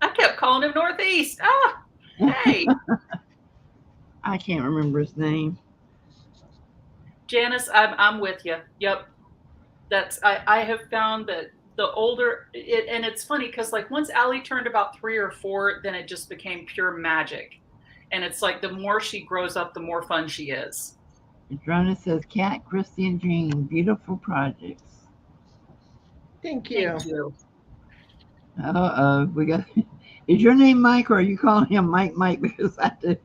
Speaker 1: I kept calling him Northeast. Ah, hey.
Speaker 2: I can't remember his name.
Speaker 1: Janice, I'm with you. Yep. I have found that the older and it's funny because like once Allie turned about 3 or 4, then it just became pure magic. And it's like the more she grows up, the more fun she is.
Speaker 2: Jonas says, Kat, Christy, and Jean, beautiful projects.
Speaker 3: Thank you.
Speaker 1: Thank you.
Speaker 2: We got. Is your name Mike, or are you calling him Mike? Because I do.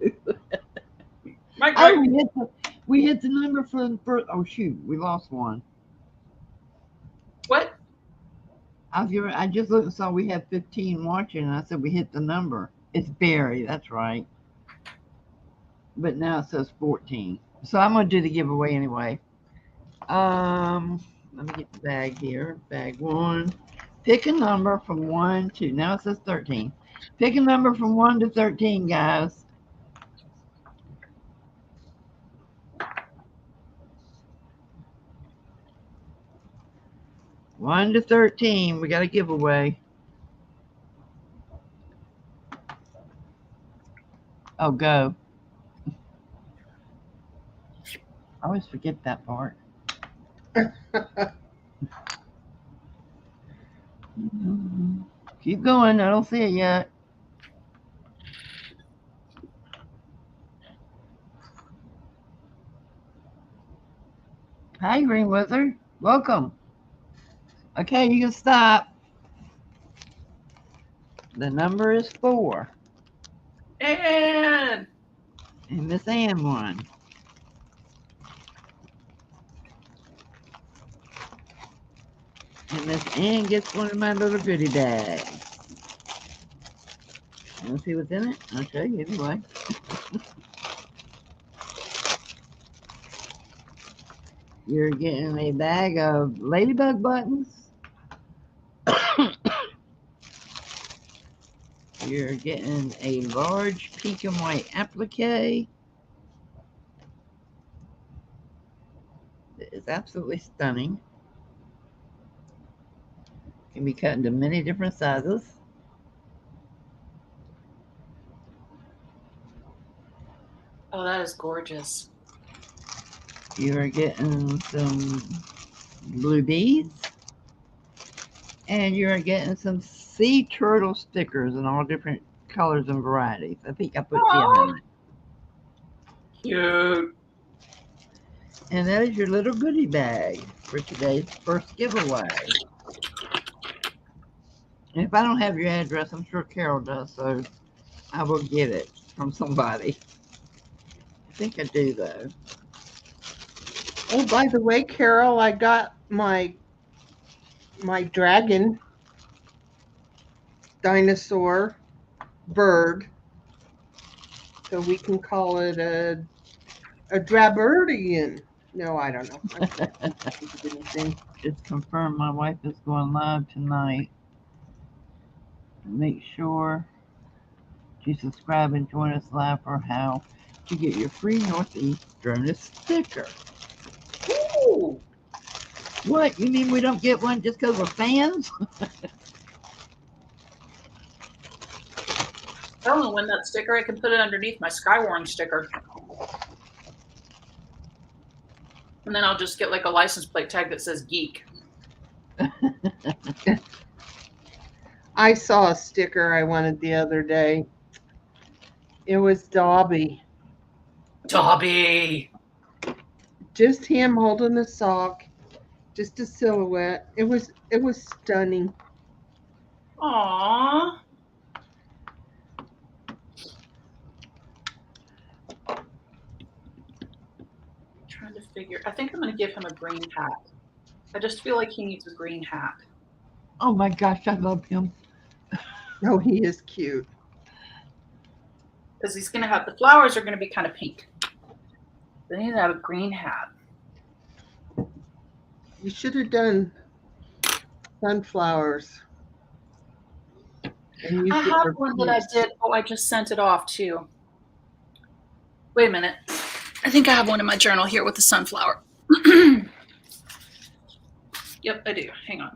Speaker 1: Mike,
Speaker 2: Oh, we hit the number for. Oh shoot, we lost one.
Speaker 1: what?
Speaker 2: I just looked and saw we had 15 watching, and I said we hit the number. It's Barry, that's right. But now it says 14. So I'm gonna do the giveaway anyway. Let me get the bag here. Bag 1. Pick a number from 1 to, now it says 13. Pick a number from 1 to 13, guys. One to 13. We got a giveaway. Oh, go. I always forget that part. Keep going. I don't see it yet. Hi, Green Wizard. Welcome. Okay, you can stop. The number is 4.
Speaker 1: And
Speaker 2: Miss Ann won. And Miss Ann gets one of my little goodie bags. Let's see what's in it. I'll show you anyway. You're getting a bag of ladybug buttons. You're getting a large pink and white applique. It is absolutely stunning. Can be cut into many different sizes.
Speaker 1: oh, that is gorgeous.
Speaker 2: You are getting some blue beads. And you are getting some sea turtle stickers in all different colors and varieties. I think I put 10 in it.
Speaker 1: Cute.
Speaker 2: And that is your little goodie bag for today's first giveaway. And if I don't have your address, I'm sure Carol does, so I will get it from somebody. I think I do, though.
Speaker 3: Oh, by the way, Carol, I got my dragon dinosaur bird So we can call it a Draberdian. No, I don't know. I can't think of anything.
Speaker 2: It's confirmed my wife is going live tonight. Make sure to subscribe and join us live for how to get your free Northeast Drone sticker.
Speaker 1: Ooh.
Speaker 2: What? You mean we don't get one just because we're fans?
Speaker 1: I don't want to win that sticker. I can put it underneath my Skywarn sticker. And then I'll just get like a license plate tag that says geek.
Speaker 3: I saw a sticker I wanted the other day. It was Dobby.
Speaker 1: Dobby.
Speaker 3: Just him holding a sock, just a silhouette. It was stunning.
Speaker 1: Aww. Trying to figure. I think I'm going to give him a green hat. I just feel like he needs a green hat.
Speaker 2: Oh my gosh, I love him.
Speaker 3: Oh, he is cute.
Speaker 1: Because he's going to have, the flowers are going to be kind of pink. They need to have a green hat.
Speaker 3: You should have done sunflowers. And
Speaker 1: I have one that I did. Oh, I just sent it off too. Wait a minute. I think I have one in my journal here with the sunflower. Yep, I do. Hang on.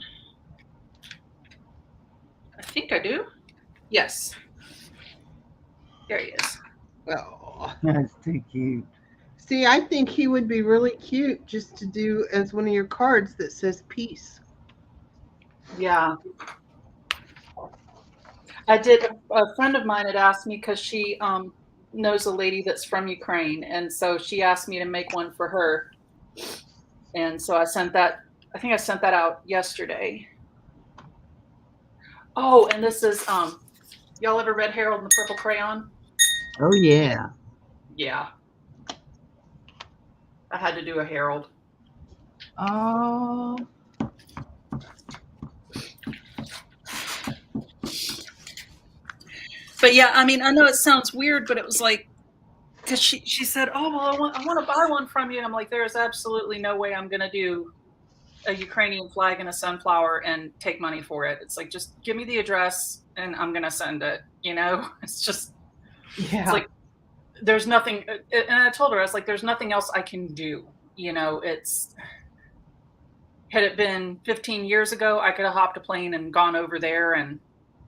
Speaker 1: I think I do. Yes. There he is.
Speaker 3: Oh.
Speaker 2: That's too cute.
Speaker 3: See, I think he would be really cute just to do as one of your cards that says peace.
Speaker 1: Yeah. I did. A friend of mine had asked me because she knows a lady that's from Ukraine. And so she asked me to make one for her. And so I sent that. I think I sent that out yesterday. Oh, and this is, y'all ever read Harold and the Purple Crayon?
Speaker 2: Oh yeah.
Speaker 1: Yeah. I had to do a Harold.
Speaker 2: Oh.
Speaker 1: But yeah, I mean, I know it sounds weird, but it was like, because she said, oh, well, I want to buy one from you. And I'm like, there is absolutely no way I'm going to do a Ukrainian flag and a sunflower and take money for it. It's like, just give me the address and I'm going to send it. You know, it's just,
Speaker 3: Yeah.
Speaker 1: it's like, there's nothing. And I told her, I was like, there's nothing else I can do. You know, had it been 15 years ago, I could have hopped a plane and gone over there. And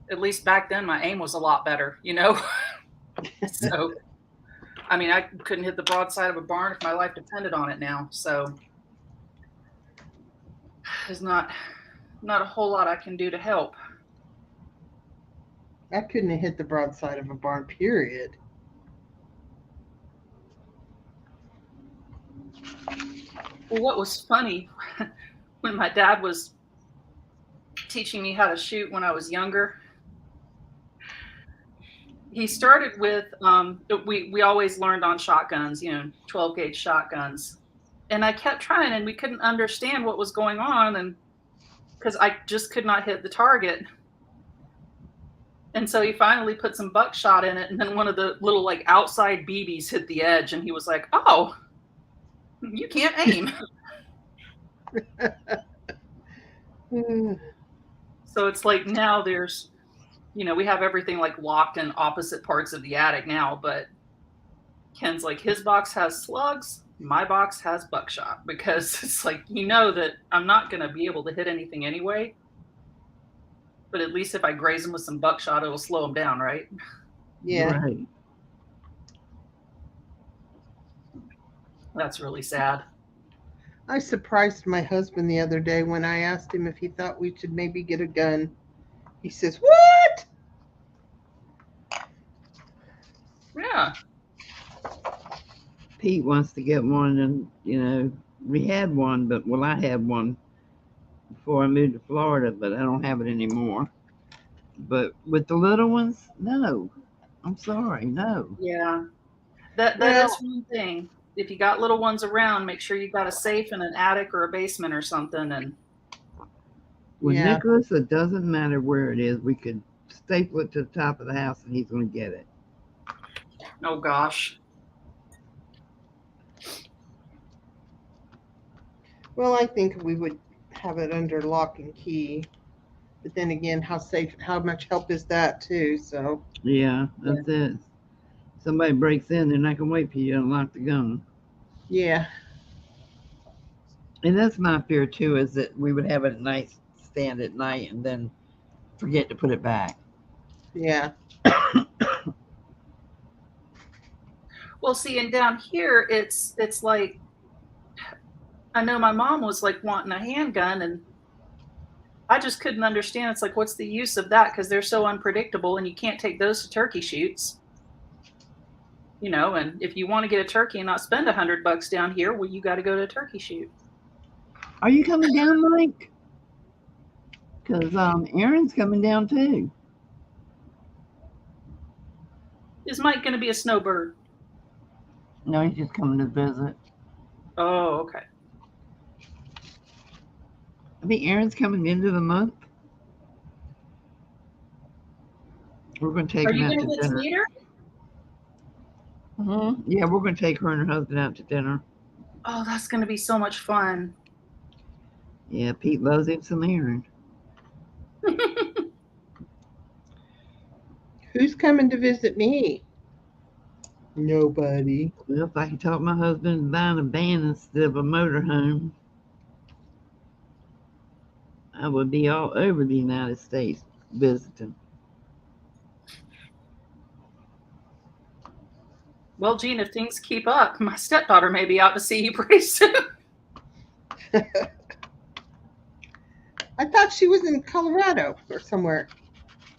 Speaker 1: at least back then my aim was a lot better, you know? So, I mean, I couldn't hit the broadside of a barn if my life depended on it now. So there's not a whole lot I can do to help.
Speaker 3: I couldn't have hit the broadside of a barn, period.
Speaker 1: Well, what was funny when my dad was teaching me how to shoot when I was younger, he started with, we always learned on shotguns, 12 gauge shotguns. And I kept trying and we couldn't understand what was going on. And because I just could not hit the target. And so he finally put some buckshot in it. And then one of the little like outside BBs hit the edge. And he was like, oh, you can't aim. So it's like now there's, we have everything like locked in opposite parts of the attic now, but Ken's like, his box has slugs, my box has buckshot, because it's like, that I'm not going to be able to hit anything anyway. But at least if I graze him with some buckshot, it'll slow him down, right?
Speaker 3: Yeah.
Speaker 2: Right.
Speaker 1: That's really sad.
Speaker 3: I surprised my husband the other day when I asked him if he thought we should maybe get a gun. He says, what?
Speaker 1: Yeah.
Speaker 2: Pete wants to get one, and we had one, but I had one before I moved to Florida, but I don't have it anymore. But with the little ones, no. I'm sorry, no.
Speaker 1: Yeah. That is one thing. If you got little ones around, make sure you got a safe in an attic or a basement or something. And
Speaker 2: with Nicholas, it doesn't matter where it is. We could staple it to the top of the house, and he's going to get it.
Speaker 1: Oh gosh.
Speaker 3: Well, I think we would have it under lock and key. But then again, how much help is that too? So,
Speaker 2: Yeah, that's it. Somebody breaks in, they're not gonna wait for you to unlock the gun.
Speaker 3: yeah.
Speaker 2: And that's my fear too, is that we would have it at night stand at night and then forget to put it back.
Speaker 3: Yeah.
Speaker 1: Well, see, and down here, it's like, I know my mom was like wanting a handgun, and I just couldn't understand. It's like, what's the use of that? Because they're so unpredictable, and you can't take those to turkey shoots. You know, and if you want to get a turkey and not spend $100 down here, well, you got to go to a turkey shoot.
Speaker 2: Are you coming down, Mike? Because Aaron's coming down too.
Speaker 1: Is Mike going to be a snowbird?
Speaker 2: No, he's just coming to visit.
Speaker 1: Oh, okay.
Speaker 2: I think Aaron's coming into the month. We're going to take
Speaker 1: Are
Speaker 2: him
Speaker 1: you
Speaker 2: out
Speaker 1: going
Speaker 2: to
Speaker 1: to get
Speaker 2: dinner.
Speaker 1: Skeeter?
Speaker 2: Yeah, we're going to take her and her husband out to dinner.
Speaker 1: Oh, that's going to be so much fun.
Speaker 2: Yeah, Pete loves him some Aaron.
Speaker 3: Who's coming to visit me? Nobody.
Speaker 2: Well, if I could talk my husband into buying a van instead of a motorhome, I would be all over the United States visiting.
Speaker 1: Well, Gene, if things keep up, my stepdaughter may be out to see you pretty soon.
Speaker 3: I thought she was in Colorado or somewhere.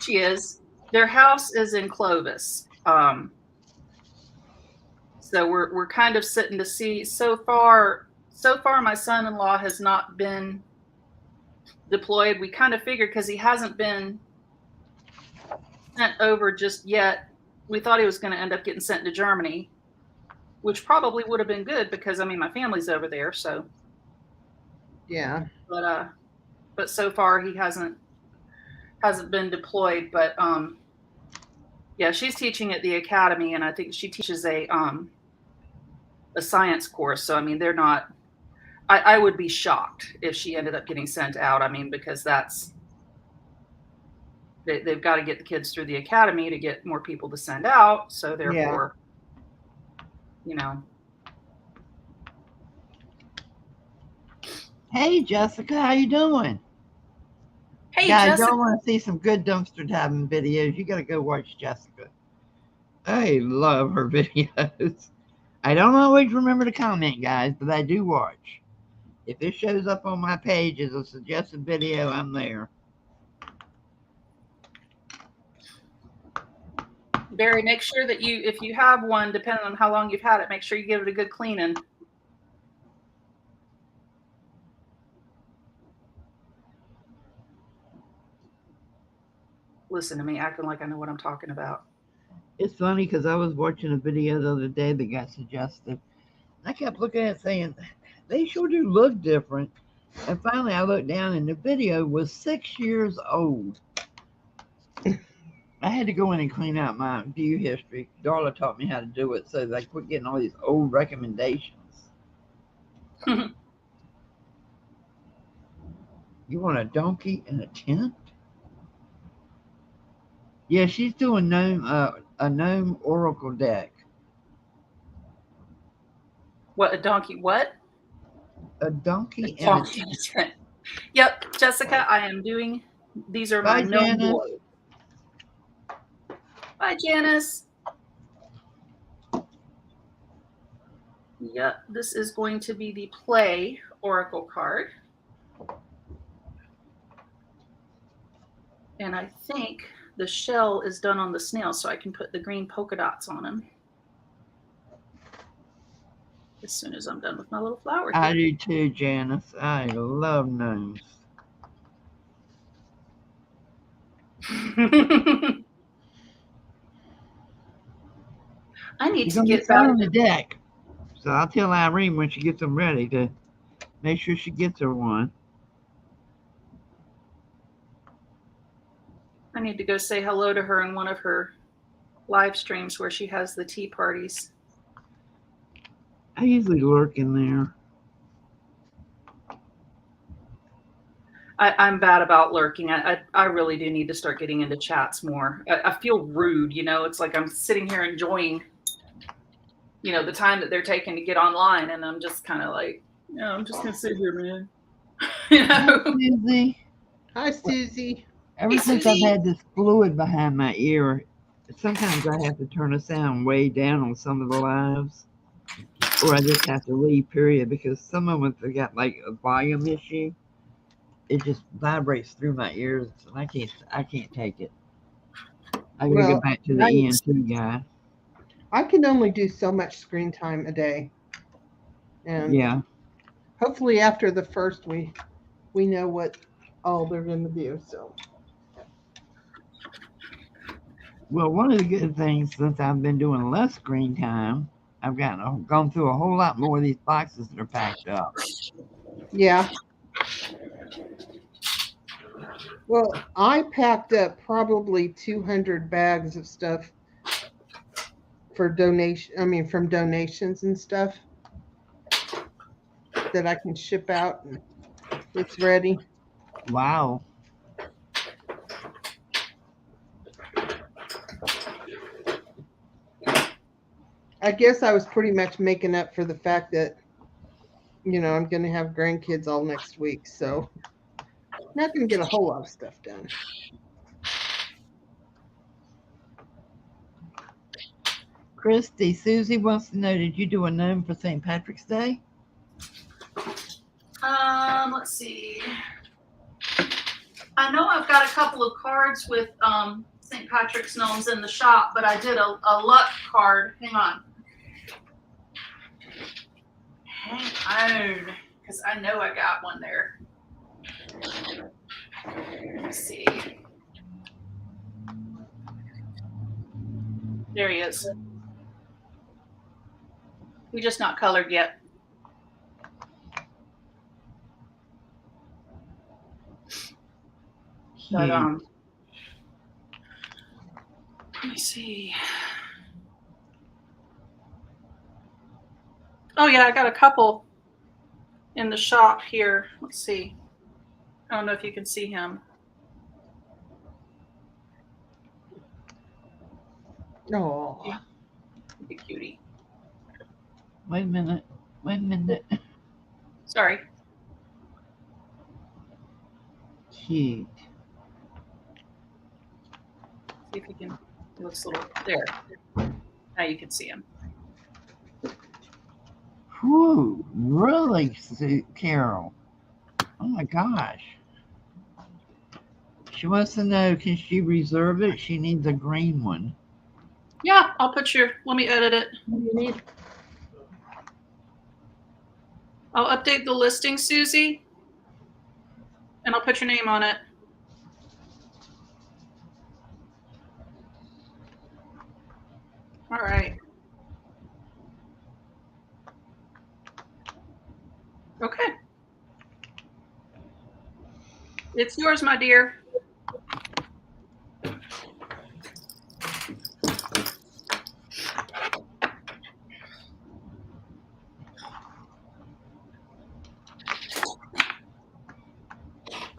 Speaker 1: She is. Their house is in Clovis. So we're kind of sitting to see. So far, my son-in-law has not been deployed. We kind of figured, because he hasn't been sent over just yet. We thought he was going to end up getting sent to Germany, which probably would have been good, because I mean, my family's over there. So
Speaker 3: Yeah.
Speaker 1: but so far he hasn't been deployed. But yeah, she's teaching at the academy, and I think she teaches a science course. So I mean, they're not. I would be shocked if she ended up getting sent out. I mean, because they've got to get the kids through the academy to get more people to send out. So therefore, you know.
Speaker 2: Hey, Jessica, how you doing?
Speaker 1: Hey,
Speaker 2: Guys,
Speaker 1: Jessica.
Speaker 2: y'all want to see some good dumpster diving videos? You got to go watch Jessica. I love her videos. I don't always remember to comment, guys, but I do watch. If it shows up on my page as a suggested video, I'm there.
Speaker 1: Barry, make sure that if you have one, depending on how long you've had it, make sure you give it a good cleaning. Listen to me acting like I know what I'm talking about.
Speaker 2: It's funny because I was watching a video the other day that got suggested. I kept looking at it saying, they sure do look different. And finally I looked down and the video was 6 years old. I had to go in and clean out my view history. Darla taught me how to do it so that I quit getting all these old recommendations. You want a donkey in a tent? Yeah, she's doing a gnome oracle deck.
Speaker 1: What, a donkey? What?
Speaker 2: A donkey
Speaker 1: A
Speaker 2: in
Speaker 1: donkey
Speaker 2: a
Speaker 1: in a tent. Yep, Jessica, I am doing. These are my
Speaker 2: Bye,
Speaker 1: gnome
Speaker 2: Janice.
Speaker 1: boys. Bye, Janice. Yep, this is going to be the play oracle card. And I think the shell is done on the snail, so I can put the green polka dots on them as soon as I'm done with my little flower
Speaker 2: I
Speaker 1: here.
Speaker 2: do too, Janice. I love gnomes.
Speaker 1: I need
Speaker 2: She's
Speaker 1: to
Speaker 2: gonna be
Speaker 1: get back.
Speaker 2: selling the deck. So I'll tell Irene when she gets them ready to make sure she gets her one.
Speaker 1: I need to go say hello to her in one of her live streams where she has the tea parties.
Speaker 2: I usually lurk in there.
Speaker 1: I'm bad about lurking. I really do need to start getting into chats more. I feel rude, you know. It's like I'm sitting here enjoying, you know, the time that they're taking to get online, and I'm just kind of like, no, I'm just gonna sit here, man. You
Speaker 2: Hi,
Speaker 1: know.
Speaker 2: Susie.
Speaker 3: Hi, Susie.
Speaker 2: Ever
Speaker 1: Hey,
Speaker 2: since I've
Speaker 1: Susie.
Speaker 2: had this fluid behind my ear, sometimes I have to turn the sound way down on some of the lives, or I just have to leave, period, because some of them have got like a volume issue. It just vibrates through my ears, and I can't take it. I gotta go
Speaker 3: Well,
Speaker 2: back to the ENT guy.
Speaker 3: I can only do so much screen time a day, and
Speaker 2: Yeah.
Speaker 3: hopefully after the first, we know what all they're going to do. So
Speaker 2: Well, one of the good things since I've been doing less screen time, I've gone through a whole lot more of these boxes that are packed up.
Speaker 3: yeah. Well, I packed up probably 200 bags of stuff for donation. I mean, from donations and stuff that I can ship out, and it's ready.
Speaker 2: Wow.
Speaker 3: I guess I was pretty much making up for the fact that I'm going to have grandkids all next week, so not going to get a whole lot of stuff done.
Speaker 2: Christy, Susie wants to know, did you do a gnome for St. Patrick's Day?
Speaker 1: Let's see. I know I've got a couple of cards with St. Patrick's gnomes in the shop, but I did a luck card. Hang on. Hang on, because I know I got one there. Let's see. There he is. He's just not colored yet. But let me see. Oh yeah, I got a couple in the shop here. Let's see. I don't know if you can see him.
Speaker 3: Oh,
Speaker 1: Be cutie.
Speaker 2: Wait a minute.
Speaker 1: Sorry.
Speaker 2: Cute.
Speaker 1: See if you can. He looks a little there. Now you can see him.
Speaker 2: Whew, really, Carol? Oh my gosh. She wants to know, can she reserve it? She needs a green one.
Speaker 1: Yeah, I'll put your. Let me edit it.
Speaker 3: what do you need?
Speaker 1: I'll update the listing, Susie, and I'll put your name on it. All right. Okay. It's yours, my dear.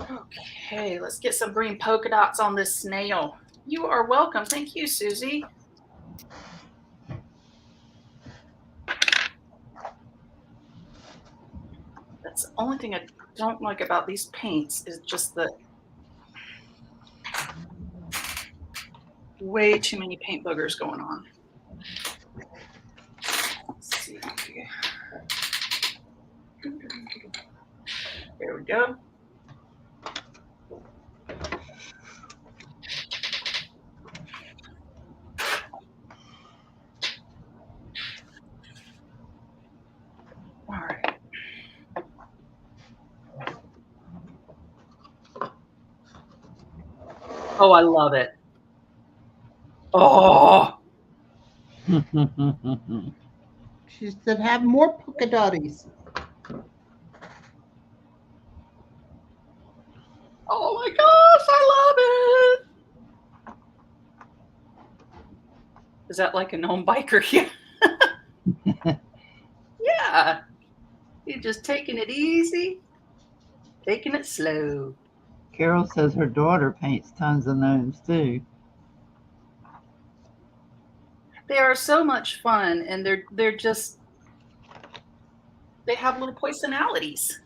Speaker 1: Okay, let's get some green polka dots on this snail. You are welcome. Thank you, Susie. That's the only thing I don't like about these paints is just the way too many paint boogers going on. Let's see. There we go. All right. Oh, I love it. Oh,
Speaker 3: She said, have more polka dotties.
Speaker 1: oh my gosh, I love it. Is that like a gnome biker? Yeah. Yeah. You're just taking it easy, taking it slow.
Speaker 2: Carol says her daughter paints tons of gnomes too.
Speaker 1: They are so much fun, and they're just they have little personalities.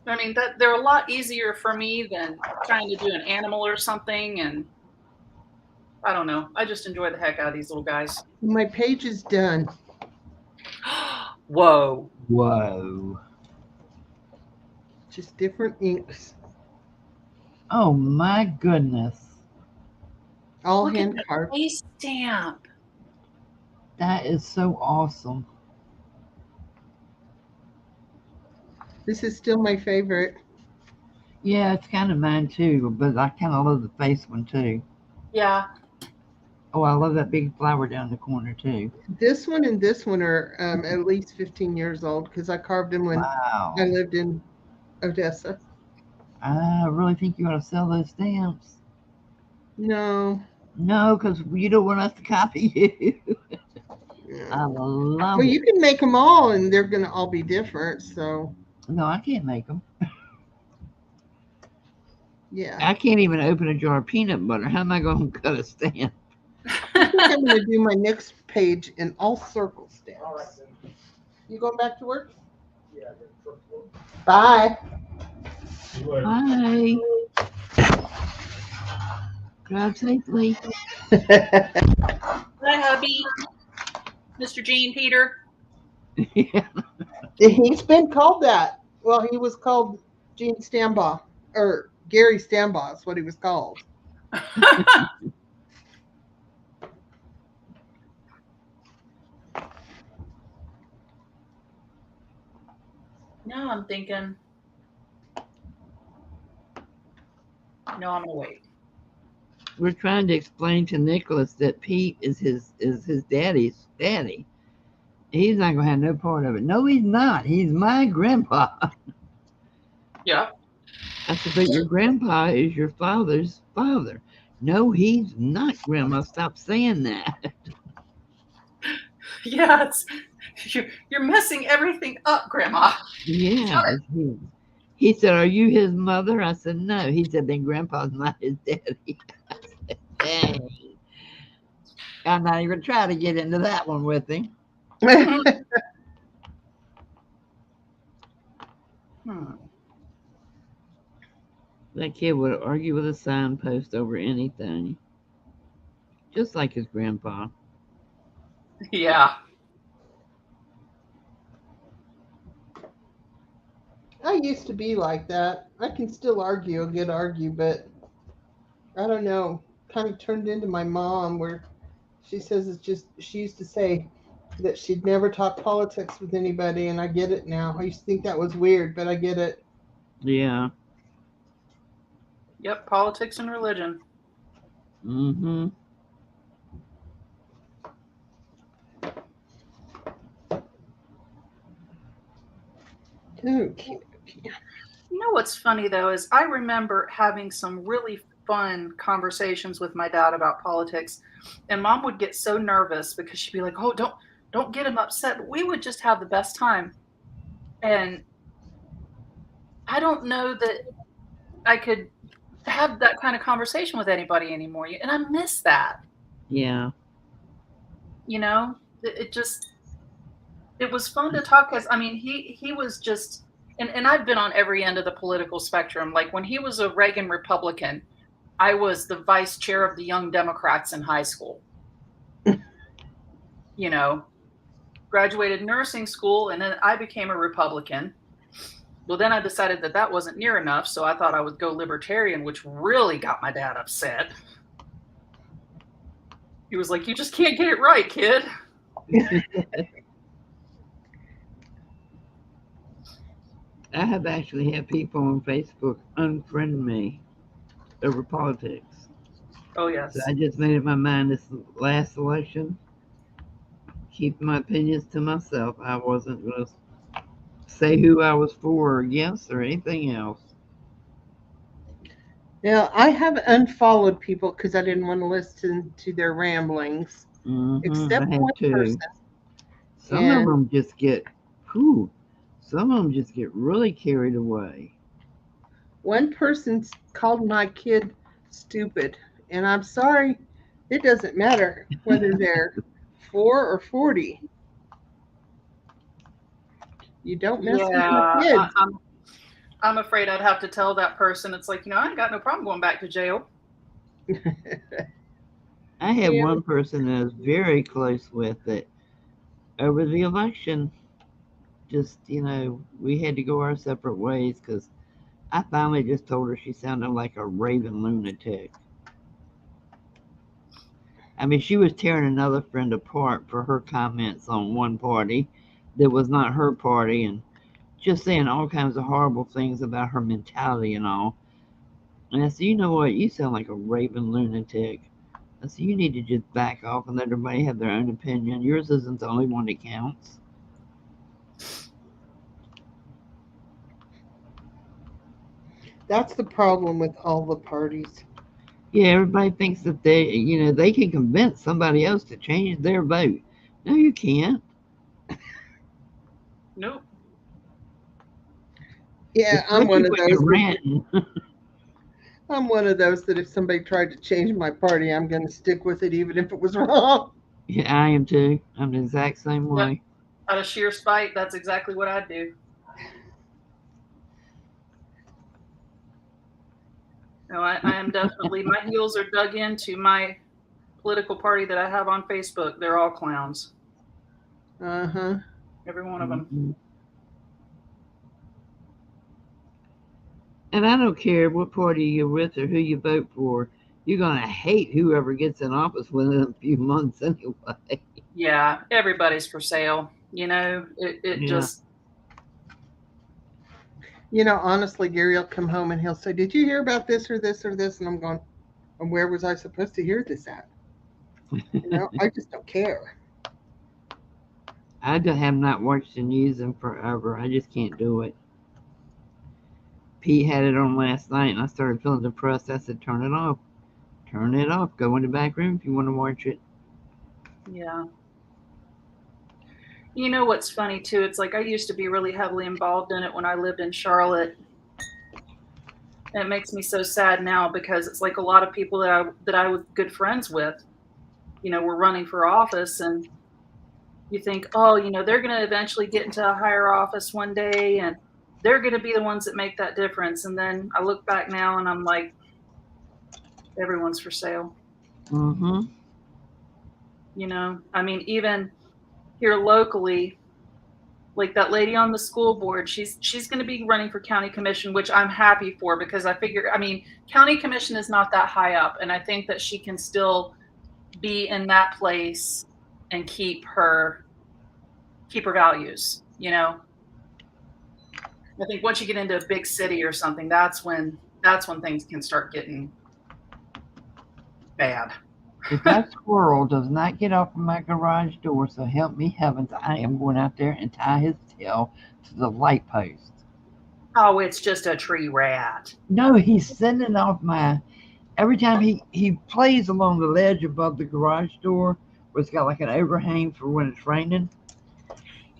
Speaker 1: I mean, that they're a lot easier for me than trying to do an animal or something, and I don't know. I just enjoy the heck out of these little guys.
Speaker 3: My page is done.
Speaker 1: Whoa.
Speaker 2: Whoa.
Speaker 3: Just different inks.
Speaker 2: Oh my goodness.
Speaker 3: All
Speaker 1: Look at
Speaker 3: hand
Speaker 1: that
Speaker 3: carved.
Speaker 1: face stamp.
Speaker 2: That is so awesome.
Speaker 3: This is still my favorite.
Speaker 2: Yeah, it's kind of mine too, but I kind of love the face one too.
Speaker 1: Yeah.
Speaker 2: Oh, I love that big flower down the corner too.
Speaker 3: This one and this one are at least 15 years old because I carved them when
Speaker 2: Wow.
Speaker 3: I lived in Odessa.
Speaker 2: I really think you ought to sell those stamps.
Speaker 3: No.
Speaker 2: No, because you don't want us to copy you. I
Speaker 3: No.
Speaker 2: love
Speaker 3: Well,
Speaker 2: it.
Speaker 3: you can make them all, and they're going to all be different. So,
Speaker 2: No, I can't make them.
Speaker 3: yeah.
Speaker 2: I can't even open a jar of peanut butter. How am I going to cut a stamp?
Speaker 3: I think I'm going to do my next page in all circle stamps. You going back to work?
Speaker 4: Yeah,
Speaker 3: Bye.
Speaker 2: Bye. Drive safely.
Speaker 1: Hi, hubby. Mr. Gene Peter.
Speaker 2: Yeah.
Speaker 3: He's been called that. Well, he was called Gene Stambaugh, or Gary Stambaugh is what he was called.
Speaker 1: Now I'm thinking, no, I'm gonna wait.
Speaker 2: We're trying to explain to Nicholas that Pete is his daddy's daddy. He's not gonna have no part of it. No, he's not. He's my grandpa.
Speaker 1: Yeah.
Speaker 2: I said, but your grandpa is your father's father. No, he's not, Grandma. Stop saying that.
Speaker 1: Yeah, you're messing everything up, Grandma.
Speaker 2: Yeah. He said, are you his mother? I said, no. He said, then Grandpa's not his daddy. I said, dang. I'm not even trying to get into that one with him. That kid would argue with a signpost over anything, just like his grandpa.
Speaker 1: Yeah.
Speaker 3: I used to be like that. I can still argue a good argue, but I don't know. Kind of turned into my mom, where she says it's just, she used to say that she'd never talk politics with anybody, and I get it now. I used to think that was weird, but I get it.
Speaker 2: Yeah.
Speaker 1: Yep. Politics and religion.
Speaker 2: Mm-hmm.
Speaker 3: Okay.
Speaker 1: You know what's funny though is I remember having some really fun conversations with my dad about politics, and Mom would get so nervous because she'd be like, "Oh, don't get him upset." But we would just have the best time, and I don't know that I could have that kind of conversation with anybody anymore, and I miss that.
Speaker 2: Yeah.
Speaker 1: You know, it was fun to talk because I mean he was just and I've been on every end of the political spectrum. Like when he was a Reagan Republican, I was the vice chair of the Young Democrats in high school. You know, graduated nursing school and then I became a Republican. Well, then I decided that that wasn't near enough, so I thought I would go libertarian, which really got my dad upset. He was like, "You just can't get it right, kid."
Speaker 2: I have actually had people on Facebook unfriend me over politics.
Speaker 1: Oh yes.
Speaker 2: So I just made up my mind this last election, keep my opinions to myself. I wasn't going to say who I was for or against or anything else.
Speaker 3: Yeah, I have unfollowed people because I didn't want to listen to their ramblings,
Speaker 2: I
Speaker 3: except
Speaker 2: have
Speaker 3: one
Speaker 2: too.
Speaker 3: person.
Speaker 2: Some of
Speaker 3: And
Speaker 2: them just get, whew, some of them just get really carried away.
Speaker 3: one person called my kid stupid. And I'm sorry, it doesn't matter whether they're 4 or 40. You don't mess with my
Speaker 1: Yeah,
Speaker 3: kids.
Speaker 1: I'm afraid I'd have to tell that person. It's like, I ain't got no problem going back to jail.
Speaker 2: I had
Speaker 3: Yeah.
Speaker 2: one person that I was very close with that over the election, just, we had to go our separate ways because I finally just told her she sounded like a raving lunatic. I mean, she was tearing another friend apart for her comments on one party that was not her party and just saying all kinds of horrible things about her mentality and all. And I said, you know what? You sound like a raving lunatic. I said, you need to just back off and let everybody have their own opinion. Yours isn't the only one that counts.
Speaker 3: That's the problem with all the parties.
Speaker 2: Yeah, everybody thinks that they can convince somebody else to change their vote. No, you can't.
Speaker 1: Nope.
Speaker 3: Yeah, I'm
Speaker 2: Especially
Speaker 3: one of
Speaker 2: when you're
Speaker 3: those that
Speaker 2: ranting.
Speaker 3: I'm one of those that if somebody tried to change my party, I'm going to stick with it even if it was wrong.
Speaker 2: Yeah, I am too. I'm the exact same
Speaker 1: Yep.
Speaker 2: way.
Speaker 1: Out of sheer spite, that's exactly what I'd do. No, I am definitely, my heels are dug into my political party that I have on Facebook. They're all clowns.
Speaker 3: Uh-huh.
Speaker 1: Every one of them.
Speaker 2: Mhm. And I don't care what party you're with or who you vote for. You're gonna hate whoever gets in office within a few months anyway.
Speaker 1: Yeah, everybody's for sale. It
Speaker 2: Yeah.
Speaker 1: just,
Speaker 3: Honestly, Gary will come home and he'll say, "Did you hear about this or this or this?" And I'm going, "And where was I supposed to hear this at?" I just don't care.
Speaker 2: Have not watched the news in forever. I just can't do it. Pete had it on last night, and I started feeling depressed. I said, "Turn it off. Turn it off. Go in the back room if you want to watch it."
Speaker 1: yeah. You know what's funny too? It's like I used to be really heavily involved in it when I lived in Charlotte. And it makes me so sad now because it's like a lot of people that I was good friends with, were running for office, and you think, oh, they're going to eventually get into a higher office one day, and they're going to be the ones that make that difference. And then I look back now and I'm like, everyone's for sale.
Speaker 2: Mm-hmm.
Speaker 1: I mean, even here locally, like that lady on the school board, she's going to be running for county commission, which I'm happy for because I mean, county commission is not that high up, and I think that she can still be in that place and keep her values. I think once you get into a big city or something, that's when things can start getting bad.
Speaker 2: If that squirrel does not get off of my garage door, so help me heavens, I am going out there and tie his tail to the light post.
Speaker 1: Oh, it's just a tree rat.
Speaker 2: No, he's sending off my. Every time he plays along the ledge above the garage door, where it's got like an overhang for when it's raining,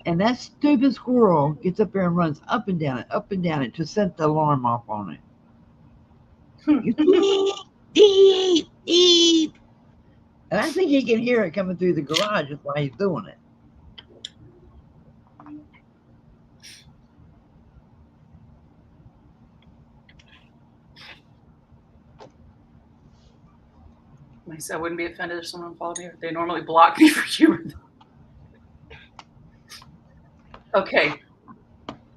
Speaker 2: and that stupid squirrel gets up there and runs up and down it to set the alarm off on it. You beep, beep. And I think he can hear it coming through the garage while he's doing it.
Speaker 1: I said I wouldn't be offended if someone followed me. They normally block me for humor. Okay,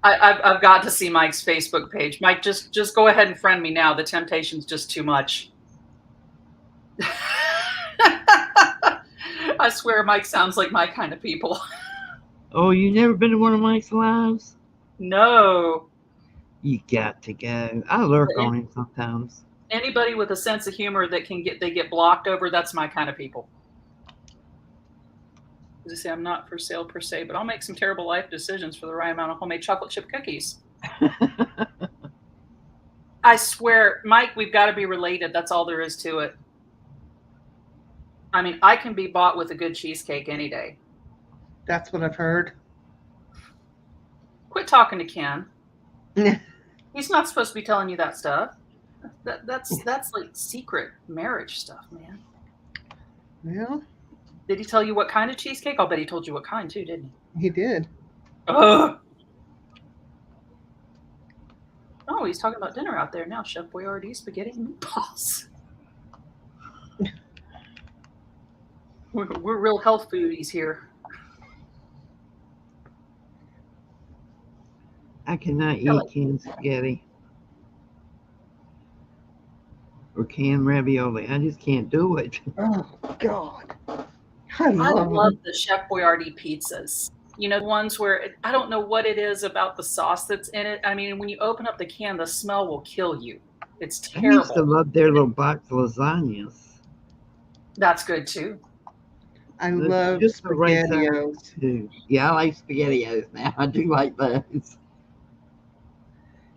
Speaker 1: I've got to see Mike's Facebook page. Mike, just go ahead and friend me now. The temptation's just too much. I swear Mike sounds like my kind of people.
Speaker 2: Oh, you never been to one of Mike's lives?
Speaker 1: No.
Speaker 2: You got to go. I lurk on him sometimes.
Speaker 1: Anybody with a sense of humor that they get blocked over, that's my kind of people. As I say, I'm not for sale per se, but I'll make some terrible life decisions for the right amount of homemade chocolate chip cookies. I swear, Mike, we've got to be related. That's all there is to it. I mean, I can be bought with a good cheesecake any day.
Speaker 3: That's what I've heard.
Speaker 1: Quit talking to Ken. He's not supposed to be telling you that stuff. That's like secret marriage stuff, man.
Speaker 3: Well,
Speaker 1: Did he tell you what kind of cheesecake? I'll bet he told you what kind too, didn't he?
Speaker 3: he did.
Speaker 1: Ugh. Oh, he's talking about dinner out there now. Chef Boyardee, spaghetti and meatballs. We're real health foodies here.
Speaker 2: I cannot eat canned spaghetti or canned ravioli. I just can't do it.
Speaker 3: Oh God.
Speaker 1: I love the Chef Boyardee pizzas. You know, the ones where I don't know what it is about the sauce that's in it. I mean, when you open up the can, the smell will kill you. It's terrible.
Speaker 2: I used to love their little box lasagnas.
Speaker 1: That's good too.
Speaker 3: I love SpaghettiOs
Speaker 2: too. Yeah, I like SpaghettiOs now. I do like those.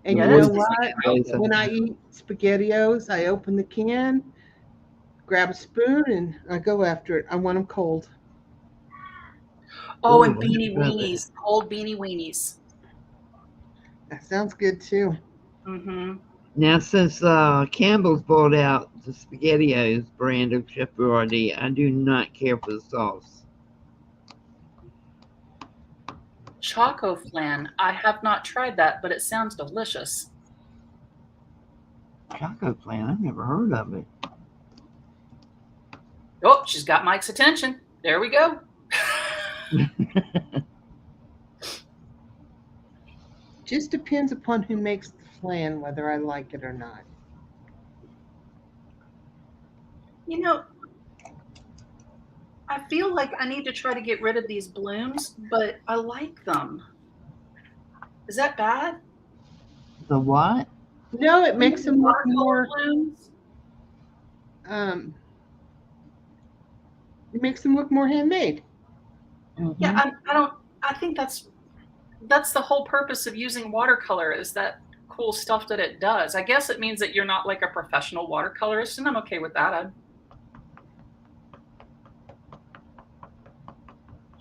Speaker 3: And you know what? When I eat SpaghettiOs, I open the can, grab a spoon, and I go after it. I want them cold.
Speaker 1: Oh, and beanie weenies, cold beanie weenies.
Speaker 3: That sounds good too.
Speaker 1: Mm-hmm.
Speaker 2: Now, since Campbell's bought out the SpaghettiOs brand of Chef Boyardee, I do not care for the sauce.
Speaker 1: Choco flan. I have not tried that, but it sounds delicious.
Speaker 2: Choco flan? I've never heard of it.
Speaker 1: Oh, she's got Mike's attention. There we go.
Speaker 3: Just depends upon who makes the flan, whether I like it or not.
Speaker 1: You know, I feel like I need to try to get rid of these blooms, but I like them. Is that bad?
Speaker 2: The what?
Speaker 3: No, it makes them look more.
Speaker 1: Blooms?
Speaker 3: It makes them look more handmade.
Speaker 2: Mm-hmm.
Speaker 1: Yeah, I think that's the whole purpose of using watercolor, is that cool stuff that it does. I guess it means that you're not like a professional watercolorist, and I'm okay with that. I'm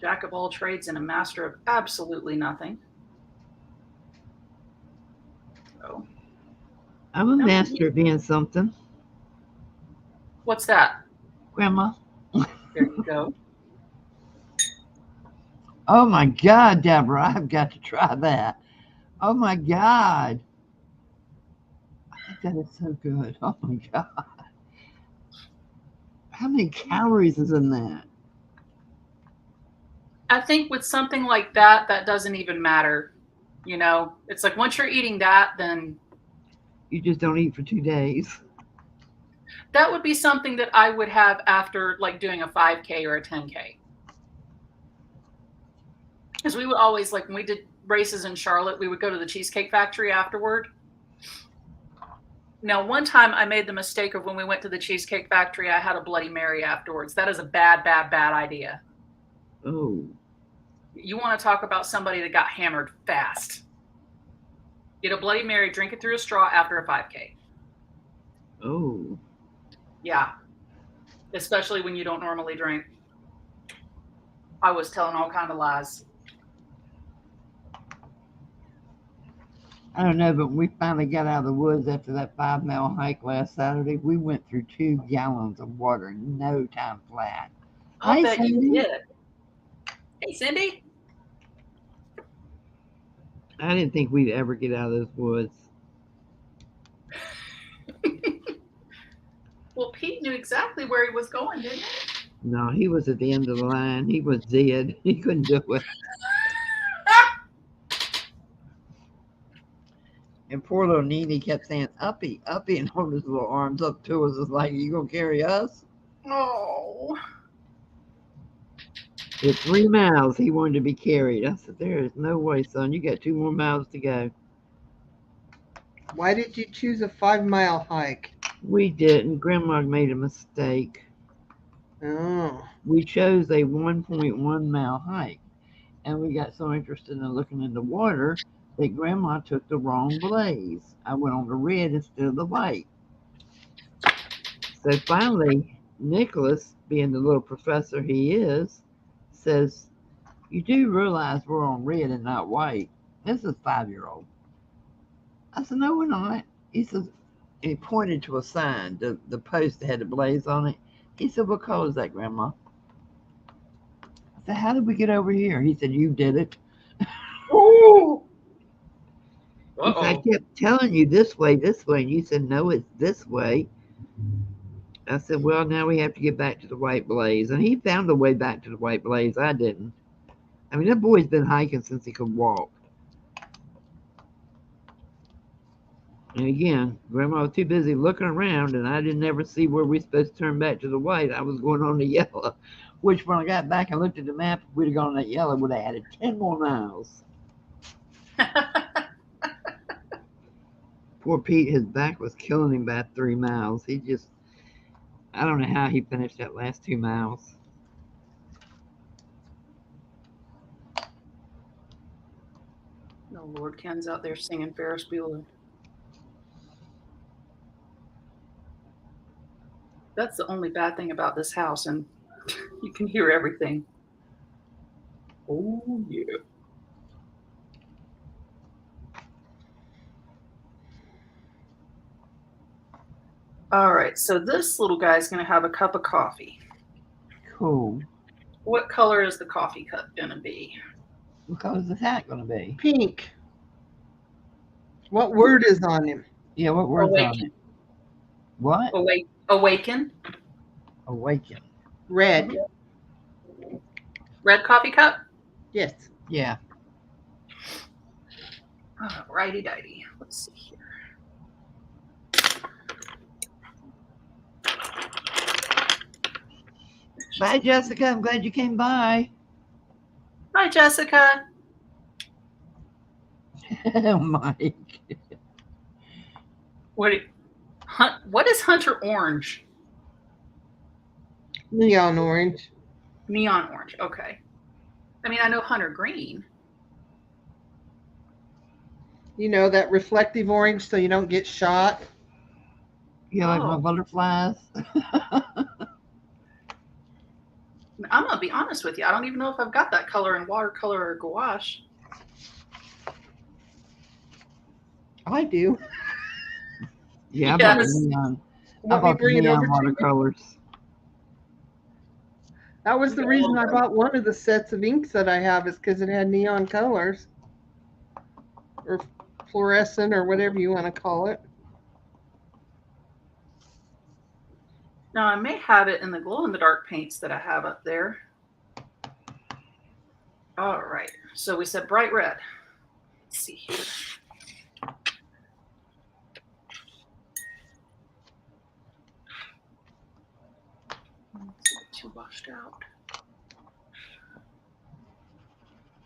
Speaker 1: jack of all trades and a master of absolutely nothing. So,
Speaker 2: I'm a master of being something.
Speaker 1: What's that?
Speaker 2: Grandma.
Speaker 1: There you go.
Speaker 2: Oh my God, Deborah, I've got to try that. Oh my God. I think that is so good. Oh my God. How many calories is in that?
Speaker 1: I think with something like that, that doesn't even matter. You know, it's like once you're eating that, then
Speaker 2: you just don't eat for 2 days.
Speaker 1: That would be something that I would have after like doing a 5K or a 10K. Because we would always, like when we did races in Charlotte, we would go to the Cheesecake Factory afterward. Now, one time I made the mistake of when we went to the Cheesecake Factory, I had a Bloody Mary afterwards. That is a bad, bad, bad idea.
Speaker 2: Oh.
Speaker 1: You want to talk about somebody that got hammered fast. Get a Bloody Mary, drink it through a straw after a 5K.
Speaker 2: Oh.
Speaker 1: Yeah. Especially when you don't normally drink. I was telling all kind of lies.
Speaker 2: I don't know, but when we finally got out of the woods after that 5-mile hike last Saturday, we went through 2 gallons of water in no time flat.
Speaker 1: I bet you did. Hey, Cindy.
Speaker 2: I didn't think we'd ever get out of those woods.
Speaker 1: Well, Pete knew exactly where he was going, didn't he?
Speaker 2: No, he was at the end of the line. He was dead. He couldn't do it. And poor little Nene kept saying, uppy, uppy, and holding his little arms up to us. It's like, you going to carry us?
Speaker 1: Oh.
Speaker 2: At 3 miles, he wanted to be carried. I said, there is no way, son. You got 2 more miles to go.
Speaker 3: Why did you choose a 5-mile hike?
Speaker 2: We didn't. Grandma made a mistake.
Speaker 3: Oh.
Speaker 2: We chose a 1.1 mile hike. And we got so interested in looking in the water that Grandma took the wrong blaze. I went on the red instead of the white. So finally, Nicholas, being the little professor he is, says, "You do realize we're on red and not white." This is a 5-year-old. I said, "No, we're not." He says, he pointed to a sign, the post that had the blaze on it. He said, "What color is that, Grandma?" I said, "How did we get over here?" He said, "You did it."
Speaker 1: Ooh.
Speaker 2: He said, "I
Speaker 1: Uh-oh.
Speaker 2: kept telling you this way, and you said, no, it's this way." I said, "Well, now we have to get back to the white blaze." And he found a way back to the white blaze. I didn't. I mean, that boy's been hiking since he could walk. And again, Grandma was too busy looking around, and I didn't ever see where we're supposed to turn back to the white. I was going on the yellow, which when I got back and looked at the map, if we'd have gone on that yellow, would have added 10 more miles. Poor Pete, his back was killing him by 3 miles. I don't know how he finished that last 2 miles.
Speaker 1: Oh, Lord, Ken's out there singing Ferris Bueller. That's the only bad thing about this house, and you can hear everything. Oh, yeah. All right, so this little guy's going to have a cup of coffee.
Speaker 2: Cool.
Speaker 1: What color is the coffee cup going to be?
Speaker 2: What color is his hat going to be?
Speaker 3: Pink. What word is on him?
Speaker 2: Yeah, what word's on it?
Speaker 1: Awaken.
Speaker 2: What?
Speaker 1: Awaken.
Speaker 2: Awaken.
Speaker 3: Red.
Speaker 1: Red coffee cup?
Speaker 3: Yes.
Speaker 2: Yeah.
Speaker 1: Oh, righty-dighty. Let's see here.
Speaker 2: Bye, Jessica. I'm glad you came by.
Speaker 1: Hi, Jessica.
Speaker 2: Mike.
Speaker 1: What is Hunter Orange?
Speaker 3: Neon orange.
Speaker 1: Neon orange. Okay. I mean, I know Hunter Green.
Speaker 3: You know, that reflective orange so you don't get shot.
Speaker 2: You like my
Speaker 1: Oh.
Speaker 2: butterflies?
Speaker 1: I'm going to be honest with you. I don't even know if I've got that color in watercolor or gouache.
Speaker 3: I do.
Speaker 2: Yeah, I bought
Speaker 1: Yes.
Speaker 2: the neon. I
Speaker 3: Want me to
Speaker 2: bought the
Speaker 3: bring it over
Speaker 2: neon
Speaker 3: to you?
Speaker 2: watercolors.
Speaker 3: That was the reason I bought one of the sets of inks that I have, is because it had neon colors. Or fluorescent, or whatever you want to call it.
Speaker 1: Now, I may have it in the glow-in-the-dark paints that I have up there. All right. So we said bright red. Let's see here. Let's get too washed out.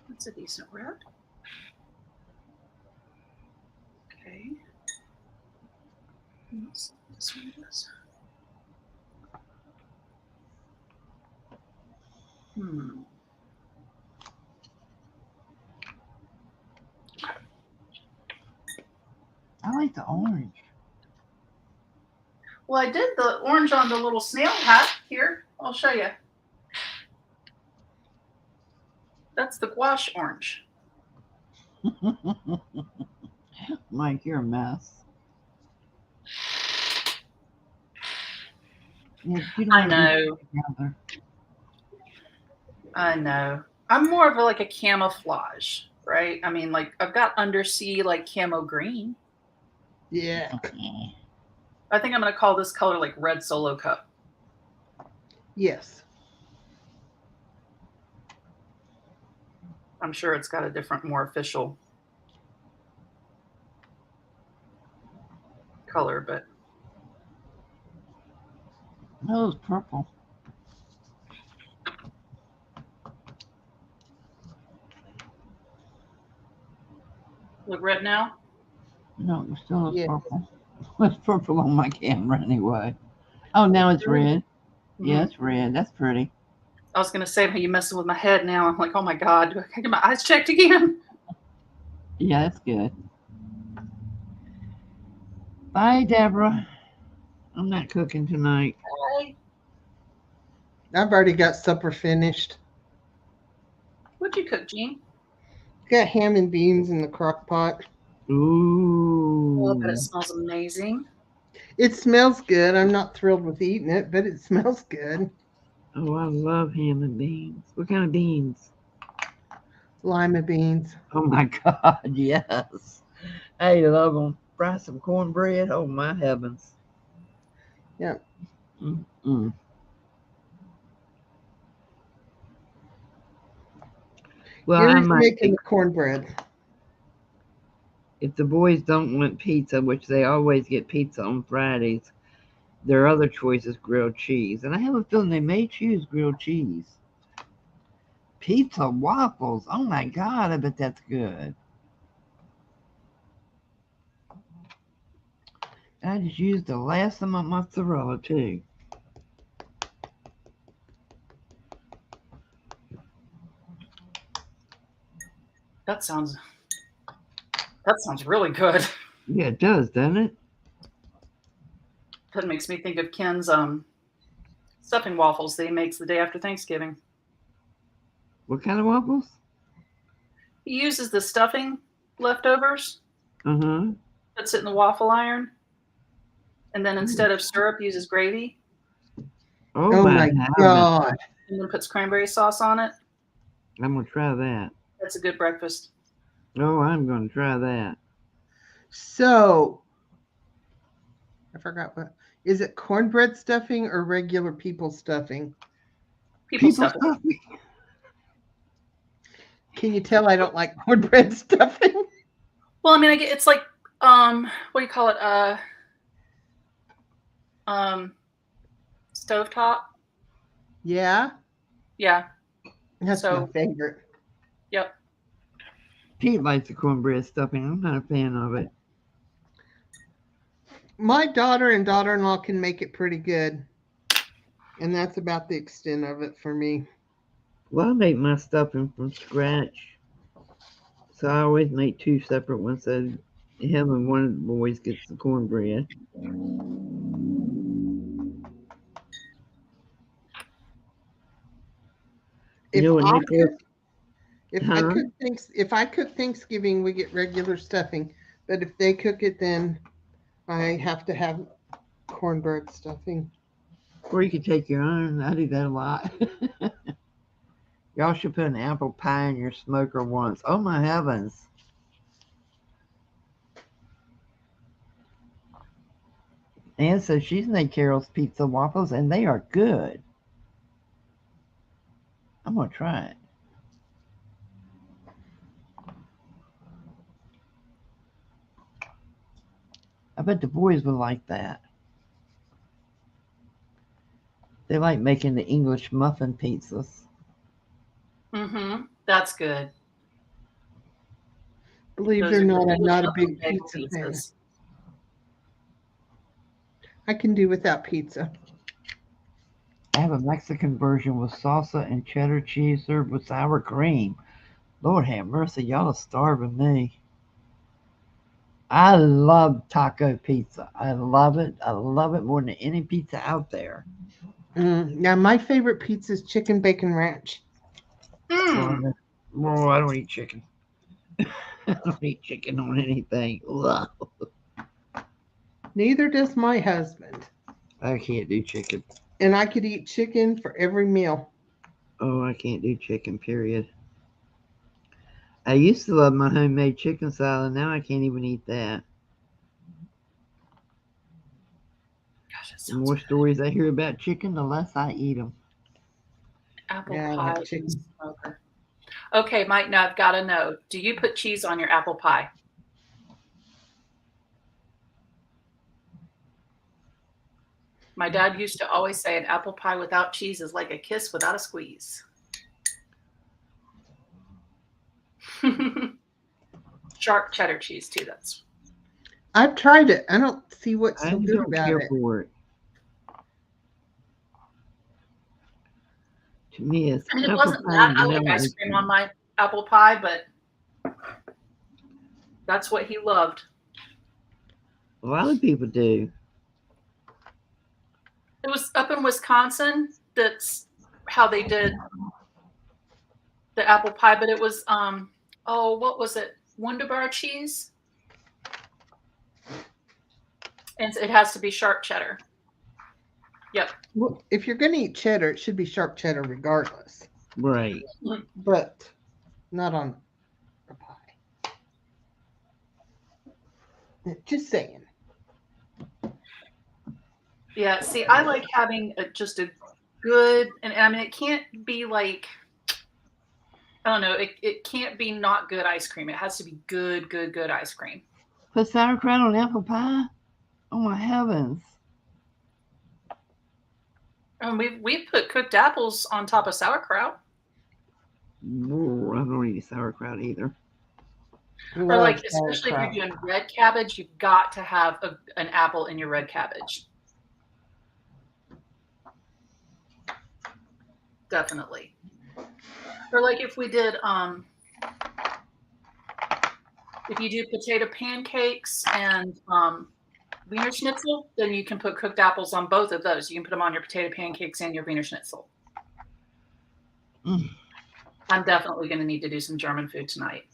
Speaker 1: That's a decent red. Okay. Let's see what this one is.
Speaker 2: I like the orange.
Speaker 1: Well, I did the orange on the little snail hat. Here, I'll show you. That's the gouache orange.
Speaker 2: Mike, you're a mess. Yeah, you don't
Speaker 1: I
Speaker 2: want to
Speaker 1: know.
Speaker 2: be together.
Speaker 1: I know. I'm more of a camouflage, right? I mean, like I've got undersea like camo green.
Speaker 3: Yeah.
Speaker 1: I think I'm going to call this color like red solo cup.
Speaker 3: Yes.
Speaker 1: I'm sure it's got a different, more official color, but
Speaker 2: No, it's purple.
Speaker 1: look red now.
Speaker 2: No, it still is
Speaker 3: Yes.
Speaker 2: purple. It's purple on my camera anyway. Oh, now it's red. Yeah, it's red. That's pretty.
Speaker 1: I was going to say, are you messing with my head now? I'm like, oh my God, do I get my eyes checked again?
Speaker 2: Yeah, that's good. Bye, Deborah. I'm not cooking tonight.
Speaker 1: Bye.
Speaker 3: I've already got supper finished.
Speaker 1: What'd you cook, Jean?
Speaker 3: Got ham and beans in the crock pot.
Speaker 1: Oh, but it
Speaker 2: Ooh.
Speaker 1: smells amazing.
Speaker 3: It smells good. I'm not thrilled with eating it, but it smells good.
Speaker 2: Oh, I love ham and beans. What kind of beans?
Speaker 3: Lima beans.
Speaker 2: Oh my God, yes. I love them. Fry some cornbread. Oh my heavens.
Speaker 3: Yeah.
Speaker 2: Mm-mm. Well, I
Speaker 3: Gary's
Speaker 2: might
Speaker 3: making
Speaker 2: make,
Speaker 3: the cornbread.
Speaker 2: if the boys don't want pizza, which they always get pizza on Fridays, their other choice is grilled cheese. And I have a feeling they may choose grilled cheese. Pizza waffles. Oh my God, I bet that's good. I just used the last of my mozzarella too.
Speaker 1: That sounds really good.
Speaker 2: Yeah, it does, doesn't it?
Speaker 1: That makes me think of Ken's stuffing waffles that he makes the day after Thanksgiving.
Speaker 2: What kind of waffles?
Speaker 1: He uses the stuffing leftovers,
Speaker 2: Uh-huh.
Speaker 1: puts it in the waffle iron, and then instead of syrup, uses gravy,
Speaker 2: Oh
Speaker 3: Oh
Speaker 2: my
Speaker 3: my
Speaker 2: heavens.
Speaker 3: God.
Speaker 1: and then puts cranberry sauce on it.
Speaker 2: I'm gonna try that.
Speaker 1: That's a good breakfast.
Speaker 2: Oh, I'm gonna try that.
Speaker 3: So, I forgot what. Is it cornbread stuffing or regular people stuffing?
Speaker 1: People
Speaker 2: People
Speaker 1: stuffing.
Speaker 2: stuffing.
Speaker 3: Can you tell I don't like cornbread stuffing?
Speaker 1: Well, I mean, it's like what do you call it? Stovetop.
Speaker 3: Yeah,
Speaker 1: Yeah.
Speaker 3: that's
Speaker 1: So,
Speaker 3: my favorite.
Speaker 1: yep.
Speaker 2: Pete likes the cornbread stuffing. I'm not a fan of it.
Speaker 3: My daughter and daughter-in-law can make it pretty good, and that's about the extent of it for me.
Speaker 2: Well, I make my stuffing from scratch. So I always make two separate ones. So him and one of the boys gets the cornbread. You
Speaker 3: If
Speaker 2: know what
Speaker 3: I
Speaker 2: Nicholas?
Speaker 3: cook,
Speaker 2: Huh?
Speaker 3: if I cook Thanksgiving, we get regular stuffing. But if they cook it, then I have to have cornbread stuffing.
Speaker 2: Or you could take your own. I do that a lot. Y'all should put an apple pie in your smoker once. Oh my heavens. And so she's made Carol's pizza waffles and they are good. I'm gonna try it. I bet the boys would like that. They like making the English muffin pizzas.
Speaker 1: Mm-hmm. That's good.
Speaker 3: Believe it
Speaker 1: Those
Speaker 3: or
Speaker 1: are
Speaker 3: not,
Speaker 1: good
Speaker 3: I'm
Speaker 1: English
Speaker 3: not a
Speaker 1: muffin
Speaker 3: big
Speaker 1: bagel
Speaker 3: pizza fan.
Speaker 1: pizzas.
Speaker 3: I can do without pizza.
Speaker 2: I have a Mexican version with salsa and cheddar cheese served with sour cream. Lord have mercy, y'all are starving me. I love taco pizza. I love it. I love it more than any pizza out there.
Speaker 3: Now, my favorite pizza is chicken bacon ranch.
Speaker 1: Mm.
Speaker 2: Oh, I don't eat chicken. I don't eat chicken on anything. Ugh.
Speaker 3: Neither does my husband.
Speaker 2: I can't do chicken.
Speaker 3: And I could eat chicken for every meal.
Speaker 2: Oh, I can't do chicken, period. I used to love my homemade chicken salad. Now I can't even eat that.
Speaker 1: Gosh, that
Speaker 2: The
Speaker 1: sounds
Speaker 2: more
Speaker 1: good.
Speaker 2: stories I hear about chicken, the less I eat them.
Speaker 1: Apple
Speaker 3: Yeah, I
Speaker 1: pie
Speaker 3: like
Speaker 1: in the
Speaker 3: chicken.
Speaker 1: smoker. Okay, Mike, now I've got to know. Do you put cheese on your apple pie? My dad used to always say an apple pie without cheese is like a kiss without a squeeze. Sharp cheddar cheese, too. That's
Speaker 3: I've tried it. I don't see what's
Speaker 2: I
Speaker 3: so good
Speaker 2: don't
Speaker 3: about
Speaker 2: care
Speaker 3: it.
Speaker 2: for it. To me, it's
Speaker 1: I mean, it
Speaker 2: apple
Speaker 1: wasn't
Speaker 2: pie
Speaker 1: that.
Speaker 2: and
Speaker 1: I like
Speaker 2: vanilla.
Speaker 1: ice cream on my apple pie, but That's what he loved.
Speaker 2: A lot of people do.
Speaker 1: It was up in Wisconsin. That's how they did the apple pie, but it was what was it? Wunderbar cheese, and it has to be sharp cheddar. Yep.
Speaker 3: Well, if you're going to eat cheddar, it should be sharp cheddar regardless,
Speaker 2: Right.
Speaker 3: but not on a pie. Just saying.
Speaker 1: Yeah. See, I like having just a good, and I mean, it can't be like, I don't know, it can't be not good ice cream. It has to be good ice cream.
Speaker 2: Put sauerkraut on apple pie? Oh my heavens.
Speaker 1: And we've put cooked apples on top of sauerkraut.
Speaker 2: Ooh, I don't eat sauerkraut either.
Speaker 1: Or like, especially if you're doing red cabbage, you've got to have an apple in your red cabbage. Definitely. Or like if we did, if you do potato pancakes and Wiener Schnitzel, then you can put cooked apples on both of those. You can put them on your potato pancakes and your Wiener Schnitzel.
Speaker 2: Mm.
Speaker 1: I'm definitely going to need to do some German food tonight.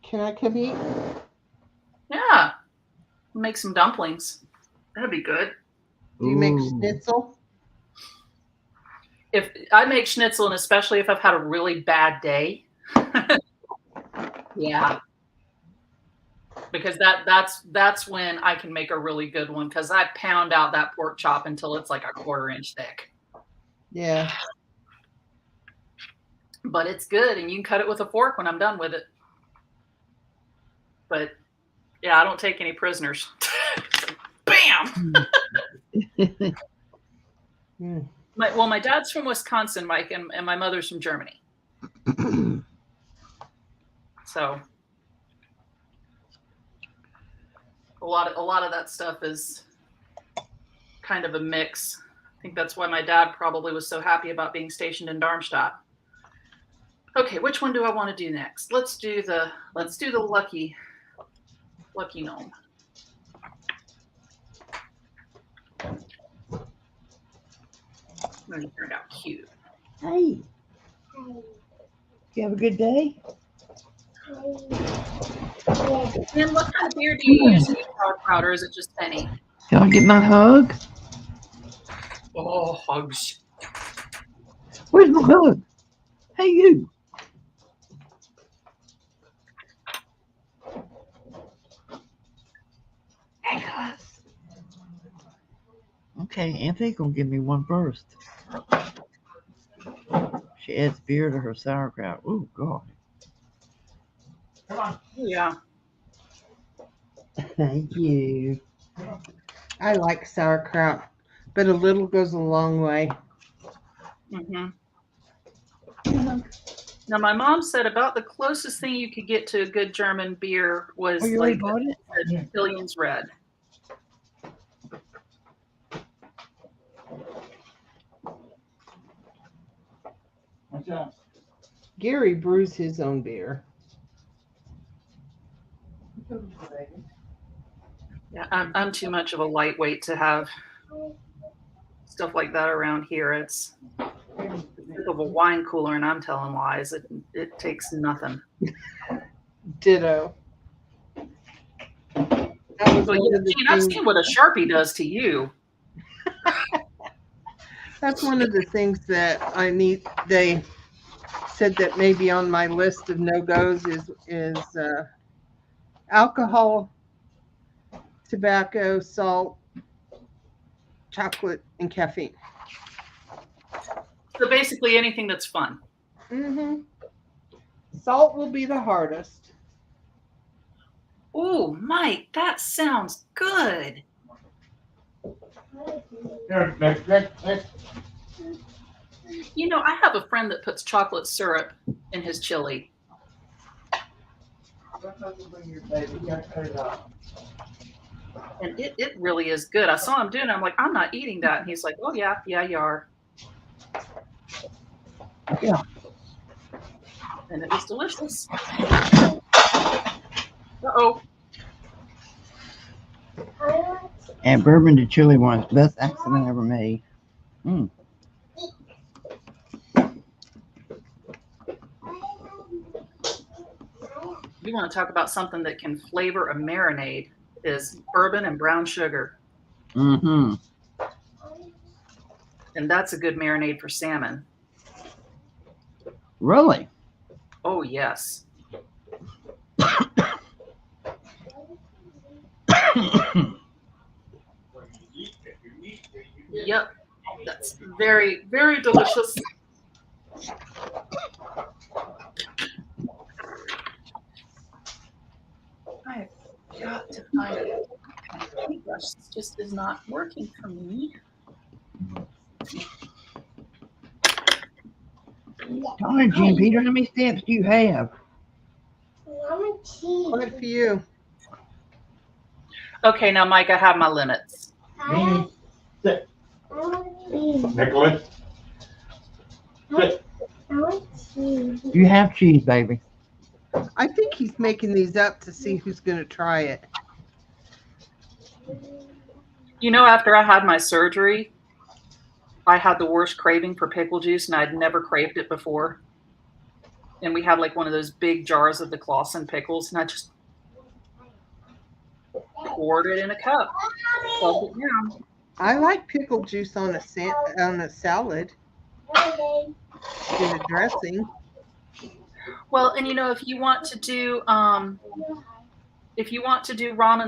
Speaker 3: Can I come eat?
Speaker 1: Yeah. Make some dumplings. That'd be good.
Speaker 3: Do you make
Speaker 2: Ooh.
Speaker 3: schnitzel?
Speaker 1: If I make schnitzel, and especially if I've had a really bad day, yeah. Because that's when I can make a really good one, because I pound out that pork chop until it's like a 1/4 inch thick.
Speaker 3: Yeah.
Speaker 1: But it's good, and you can cut it with a fork when I'm done with it. But yeah, I don't take any prisoners. Bam!
Speaker 3: Mm.
Speaker 1: My dad's from Wisconsin, Mike, and my mother's from Germany. So a lot of that stuff is kind of a mix. I think that's why my dad probably was so happy about being stationed in Darmstadt. Okay, which one do I want to do next? Let's do the lucky gnome. It turned out cute.
Speaker 2: Hey. You have a good day?
Speaker 1: And what kind of beer do you use in your sauerkraut, or is it just any?
Speaker 2: Y'all get my hug?
Speaker 1: Oh, hugs.
Speaker 2: Where's my hug? Hey, you. Hey, guys. Okay, Anthony's gonna give me one first. She adds beer to her sauerkraut. Oh, God.
Speaker 4: Come on.
Speaker 1: Yeah.
Speaker 3: Thank you. I like sauerkraut, but a little goes a long way.
Speaker 1: Mm-hmm. Now, my mom said about the closest thing you could get to a good German beer was
Speaker 2: Oh, you already bought it?
Speaker 1: Billions Red.
Speaker 4: What's that?
Speaker 3: Gary brews his own beer.
Speaker 1: Yeah, I'm too much of a lightweight to have stuff like that around here. It's think of a wine cooler, and I'm telling lies. It takes nothing.
Speaker 3: Ditto. That was
Speaker 1: Well,
Speaker 3: one of the
Speaker 1: I've
Speaker 3: things-
Speaker 1: seen what a Sharpie does to you.
Speaker 3: That's one of the things that I need. They said that maybe on my list of no-goes is alcohol, tobacco, salt, chocolate, and caffeine.
Speaker 1: So basically anything that's fun.
Speaker 3: Mm-hmm. Salt will be the hardest.
Speaker 1: Ooh, Mike, that sounds good.
Speaker 4: Here, next.
Speaker 1: You know, I have a friend that puts chocolate syrup in his chili. And it really is good. I saw him doing it. I'm like, I'm not eating that. And he's like, oh, yeah, you are.
Speaker 2: Yeah.
Speaker 1: And it was delicious. Uh-oh.
Speaker 2: And bourbon to chili ones, best accident ever made. Mm.
Speaker 1: You want to talk about something that can flavor a marinade is bourbon and brown sugar.
Speaker 2: Mm-hmm.
Speaker 1: And that's a good marinade for salmon.
Speaker 2: Really?
Speaker 1: Oh, yes. Yep. That's very, very delicious. I've got to find it. My paintbrush just is not working for me.
Speaker 2: Darn, Jim Peter, how many stamps do you have?
Speaker 3: Quite a few.
Speaker 1: Okay, now, Mike, I have my limits.
Speaker 4: Mimi, sit. Nicholas, sit.
Speaker 2: You have cheese, baby.
Speaker 3: I think he's making these up to see who's going to try it.
Speaker 1: You know, after I had my surgery, I had the worst craving for pickle juice, and I'd never craved it before. And we had like one of those big jars of the Clausen pickles, and I just poured it in a cup. Filled it down.
Speaker 3: I like pickle juice on a salad. In a dressing.
Speaker 1: Well, and you know, if you want to do ramen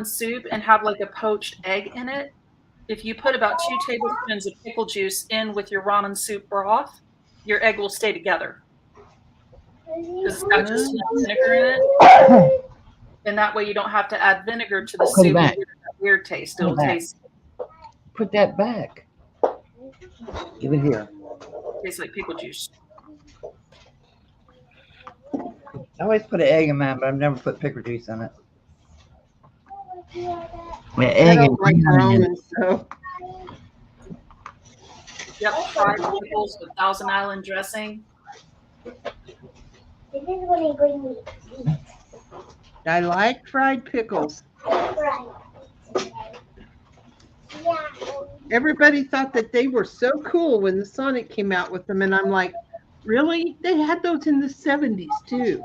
Speaker 1: soup and have like a poached egg in it, if you put about 2 tablespoons of pickle juice in with your ramen soup broth, your egg will stay together. Because it's got just enough vinegar in it. And that way you don't have to add vinegar to the
Speaker 2: Put it
Speaker 1: soup.
Speaker 2: back.
Speaker 1: That weird taste.
Speaker 2: Put it
Speaker 1: It'll
Speaker 2: back. Put that back. Give it here.
Speaker 1: taste like pickle juice.
Speaker 2: I always put an egg in mine, but I've never put pickle juice in it. Yeah,
Speaker 3: I
Speaker 2: egg and
Speaker 3: don't like ramen, so.
Speaker 1: Yep, fried pickles with Thousand Island dressing.
Speaker 5: This is what I'm going to eat.
Speaker 3: I like fried pickles.
Speaker 5: Right. Yeah.
Speaker 3: Everybody thought that they were so cool when the Sonic came out with them, and I'm like, really? They had those in the 70s too.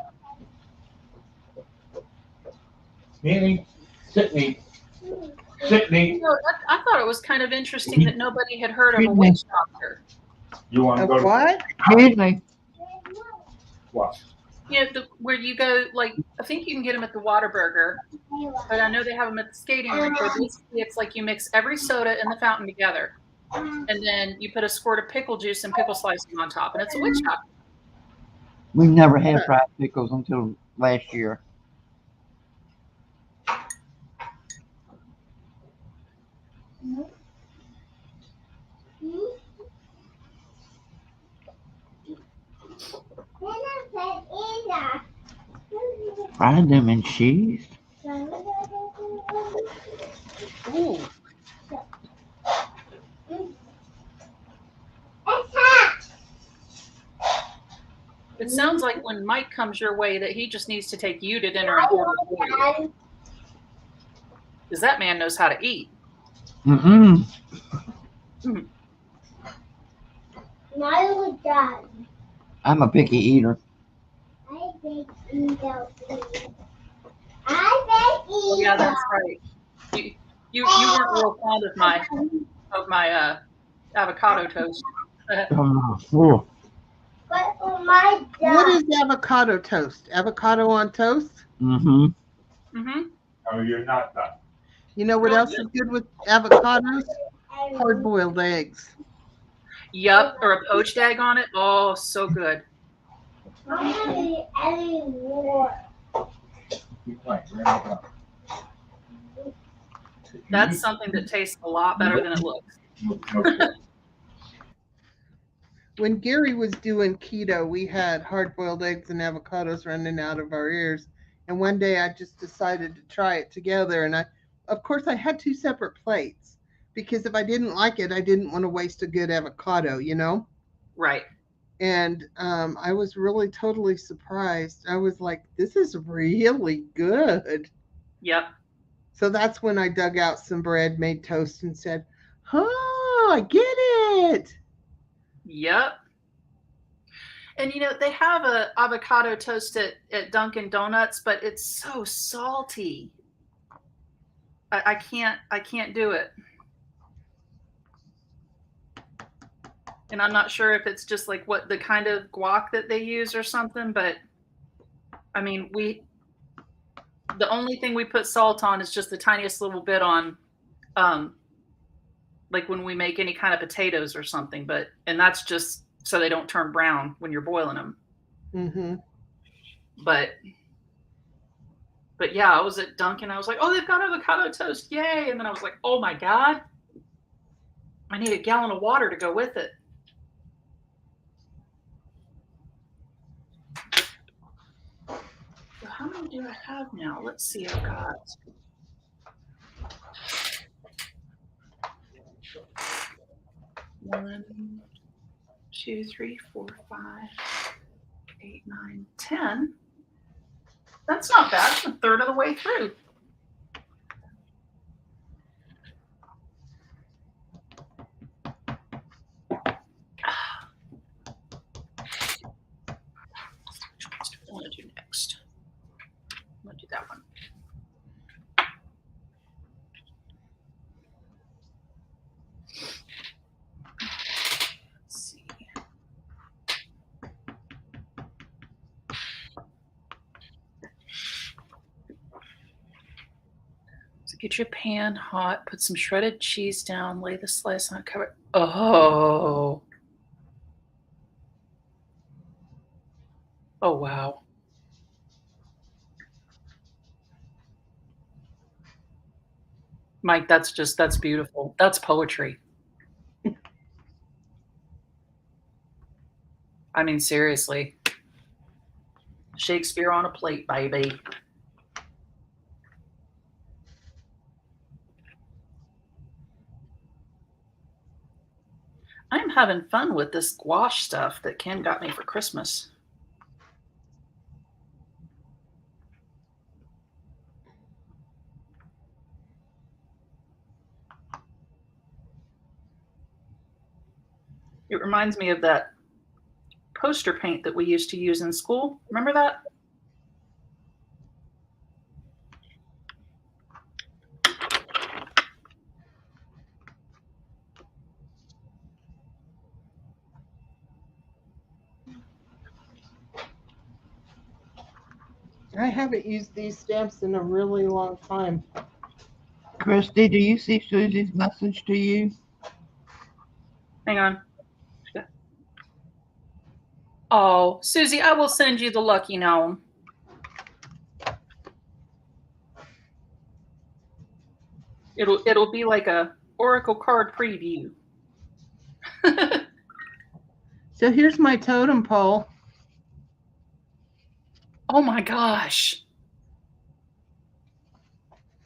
Speaker 4: Mimi, sit me. Sit me.
Speaker 1: You know, I thought it was kind of interesting that nobody had heard of a witch doctor.
Speaker 4: You want to
Speaker 3: Of
Speaker 4: go to
Speaker 3: what?
Speaker 2: Excuse me.
Speaker 4: what?
Speaker 1: You know, where you go, like, I think you can get them at the Whataburger, but I know they have them at the skating rink, where basically it's like you mix every soda in the fountain together, and then you put a squirt of pickle juice and pickle slices on top, and it's a witch doctor.
Speaker 2: We've never had fried pickles until last year. Fried them in cheese.
Speaker 1: Ooh. It sounds like when Mike comes your way that he just needs to take you to dinner and order for you. Because that man knows how to eat.
Speaker 2: Mm-mm.
Speaker 5: Now done.
Speaker 2: I'm a picky eater.
Speaker 5: I bake eater.
Speaker 1: Oh, yeah, that's right. You weren't real fond of my avocado toast.
Speaker 2: Oh,
Speaker 5: But for my dad.
Speaker 3: What is avocado toast? Avocado on toast?
Speaker 2: mm-hmm.
Speaker 1: Mm-hmm.
Speaker 4: Oh, you're not done.
Speaker 3: You know what else is good with avocados? Hard-boiled eggs.
Speaker 1: Yup, or a poached egg on it. Oh, so good.
Speaker 5: I'm gonna eat any more.
Speaker 4: Keep playing. We're not done.
Speaker 1: That's something that tastes a lot better than it looks.
Speaker 4: No.
Speaker 3: When Gary was doing keto, we had hard-boiled eggs and avocados running out of our ears. And one day I just decided to try it together. And of course, I had 2 separate plates because if I didn't like it, I didn't want to waste a good avocado, you know?
Speaker 1: Right.
Speaker 3: And I was really totally surprised. I was like, this is really good.
Speaker 1: Yep.
Speaker 3: So that's when I dug out some bread, made toast, and said, "Oh, I get it."
Speaker 1: Yep. And you know, they have a avocado toast at Dunkin' Donuts, but it's so salty. I can't do it. And I'm not sure if it's just like what the kind of guac that they use or something, but I mean, the only thing we put salt on is just the tiniest little bit on like when we make any kind of potatoes or something, and that's just so they don't turn brown when you're boiling them.
Speaker 3: Mm-hmm.
Speaker 1: But yeah, I was at Dunkin'. I was like, oh, they've got avocado toast. Yay. And then I was like, oh my God, I need a gallon of water to go with it. So how many do I have now? Let's see. I've got 1, 2, 3, 4, 5, 8, 9, 10. That's not bad. It's a third of the way through. Which one do I want to do next? I'm going to do that one. Let's see. So get your pan hot, put some shredded cheese down, lay the slice on, cover. Oh. Oh, wow. Mike, that's beautiful. That's poetry. I mean, seriously. Shakespeare on a plate, baby. I'm having fun with this gouache stuff that Ken got me for Christmas. It reminds me of that poster paint that we used to use in school. Remember that?
Speaker 3: I haven't used these stamps in a really long time.
Speaker 2: Christy, do you see Susie's message to you?
Speaker 1: Hang on. Oh, Susie, I will send you the lucky gnome. It'll be like a Oracle card preview.
Speaker 3: So here's my totem pole.
Speaker 1: Oh my gosh.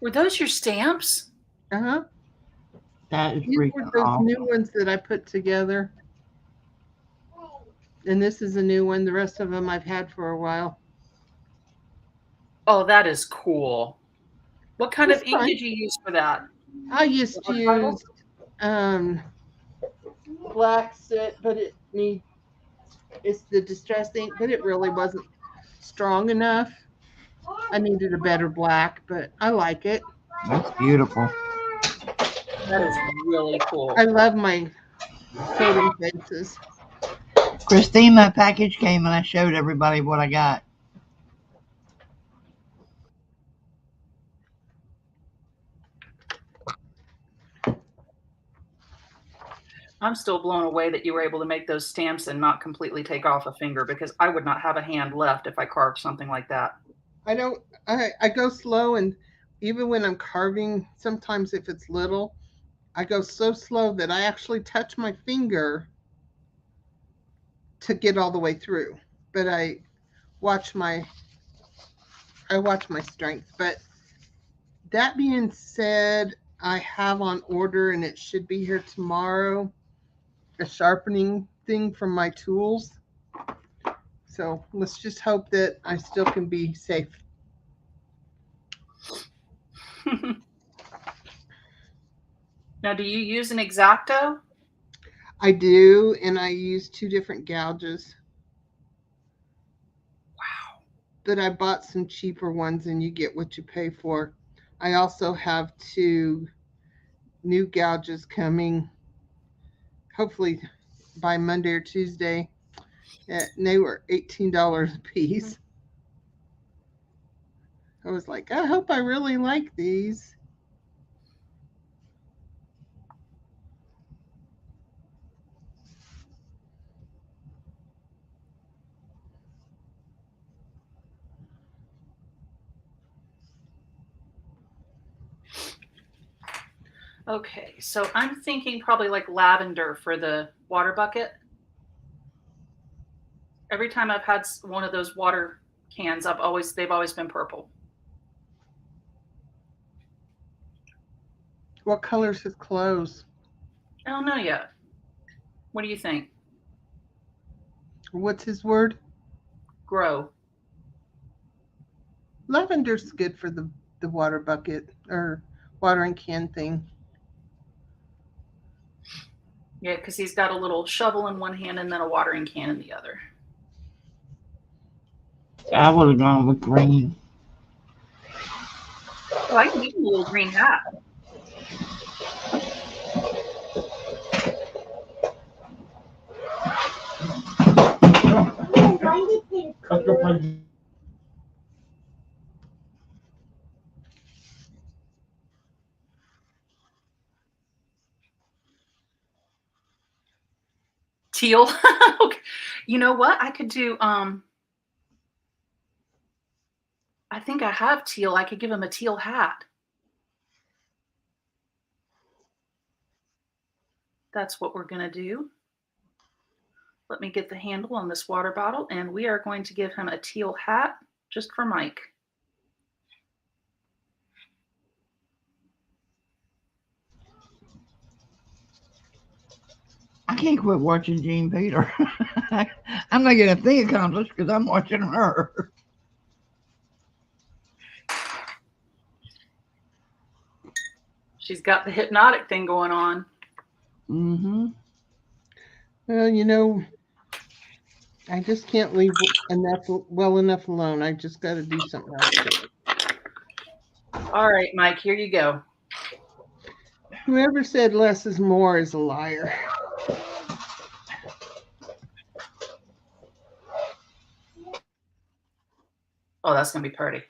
Speaker 1: Were those your stamps?
Speaker 3: Uh-huh.
Speaker 2: That is
Speaker 3: These were
Speaker 2: freaking
Speaker 3: those
Speaker 2: awesome.
Speaker 3: new ones that I put together. And this is a new one. The rest of them I've had for a while.
Speaker 1: Oh, that is cool. What kind of
Speaker 3: It's
Speaker 1: ink
Speaker 3: fine.
Speaker 1: did you use for that?
Speaker 3: I used to use black soot, but it's the distress ink, but it really wasn't strong enough. I needed a better black, but I like it.
Speaker 2: That's beautiful.
Speaker 1: That is really cool.
Speaker 3: I love my totem faces.
Speaker 2: Christine, my package came and I showed everybody what I got.
Speaker 1: I'm still blown away that you were able to make those stamps and not completely take off a finger, because I would not have a hand left if I carved something like that.
Speaker 3: I go slow, and even when I'm carving, sometimes if it's little, I go so slow that I actually touch my finger to get all the way through. But I watch my strength. But that being said, I have on order, and it should be here tomorrow, a sharpening thing from my tools. So let's just hope that I still can be safe.
Speaker 1: Now, do you use an X-Acto?
Speaker 3: I do, and I use 2 different gouges.
Speaker 1: Wow.
Speaker 3: But I bought some cheaper ones, and you get what you pay for. I also have 2 new gouges coming, hopefully by Monday or Tuesday. And they were $18 a piece. I was like, I hope I really like these.
Speaker 1: Okay, so I'm thinking probably like lavender for the water bucket. Every time I've had one of those water cans, they've always been purple.
Speaker 3: What color's his clothes?
Speaker 1: I don't know yet. What do you think?
Speaker 3: What's his word?
Speaker 1: Grow.
Speaker 3: Lavender's good for the water bucket or watering can thing.
Speaker 1: Yeah, because he's got a little shovel in one hand and then a watering can in the other.
Speaker 2: I would have gone with green.
Speaker 1: Oh, I can give him a little green hat.
Speaker 4: Cut your plate.
Speaker 1: Teal. Okay. You know what? I could do I think I have teal. I could give him a teal hat. That's what we're going to do. Let me get the handle on this water bottle, and we are going to give him a teal hat just for Mike.
Speaker 2: I can't quit watching Jean Peter. I'm not getting a thing accomplished because I'm watching her.
Speaker 1: She's got the hypnotic thing going on.
Speaker 2: Mm-hmm.
Speaker 3: Well, I just can't leave well enough alone. I just got to do something else.
Speaker 1: All right, Mike, here you go.
Speaker 3: Whoever said less is more is a liar.
Speaker 1: Oh, that's going to be pretty.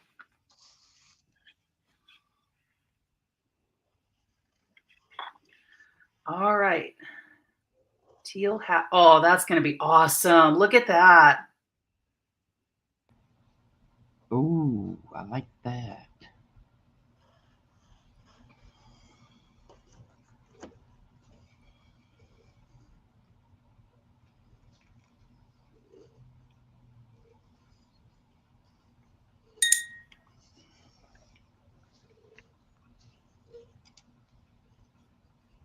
Speaker 1: All right. Teal hat. Oh, that's going to be awesome. Look at that.
Speaker 2: Ooh, I like that.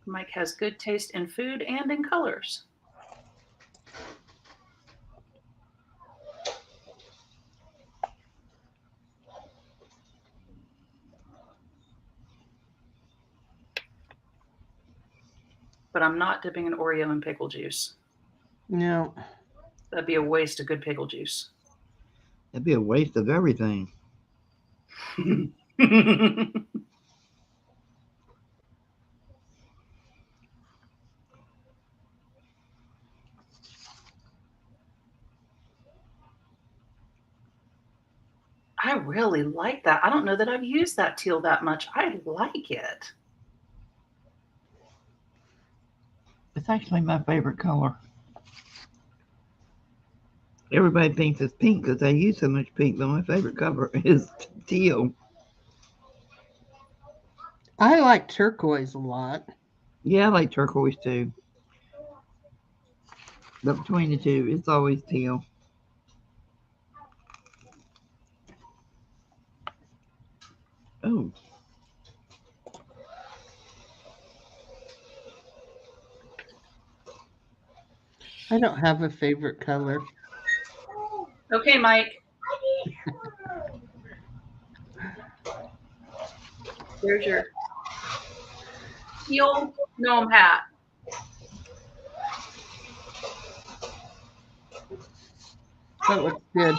Speaker 1: Mike has good taste in food and in colors. But I'm not dipping an Oreo in pickle juice.
Speaker 3: No.
Speaker 1: That'd be a waste of good pickle juice.
Speaker 2: That'd be a waste of everything.
Speaker 1: I really like that. I don't know that I've used that teal that much. I like it.
Speaker 2: It's actually my favorite color. Everybody thinks it's pink because I use so much pink, but my favorite color is teal.
Speaker 3: I like turquoise a lot.
Speaker 2: Yeah, I like turquoise too. But between the two, it's always teal. Oh,
Speaker 3: I don't have a favorite color.
Speaker 1: Okay, Mike. There's your heel gnome hat.
Speaker 3: That looks good.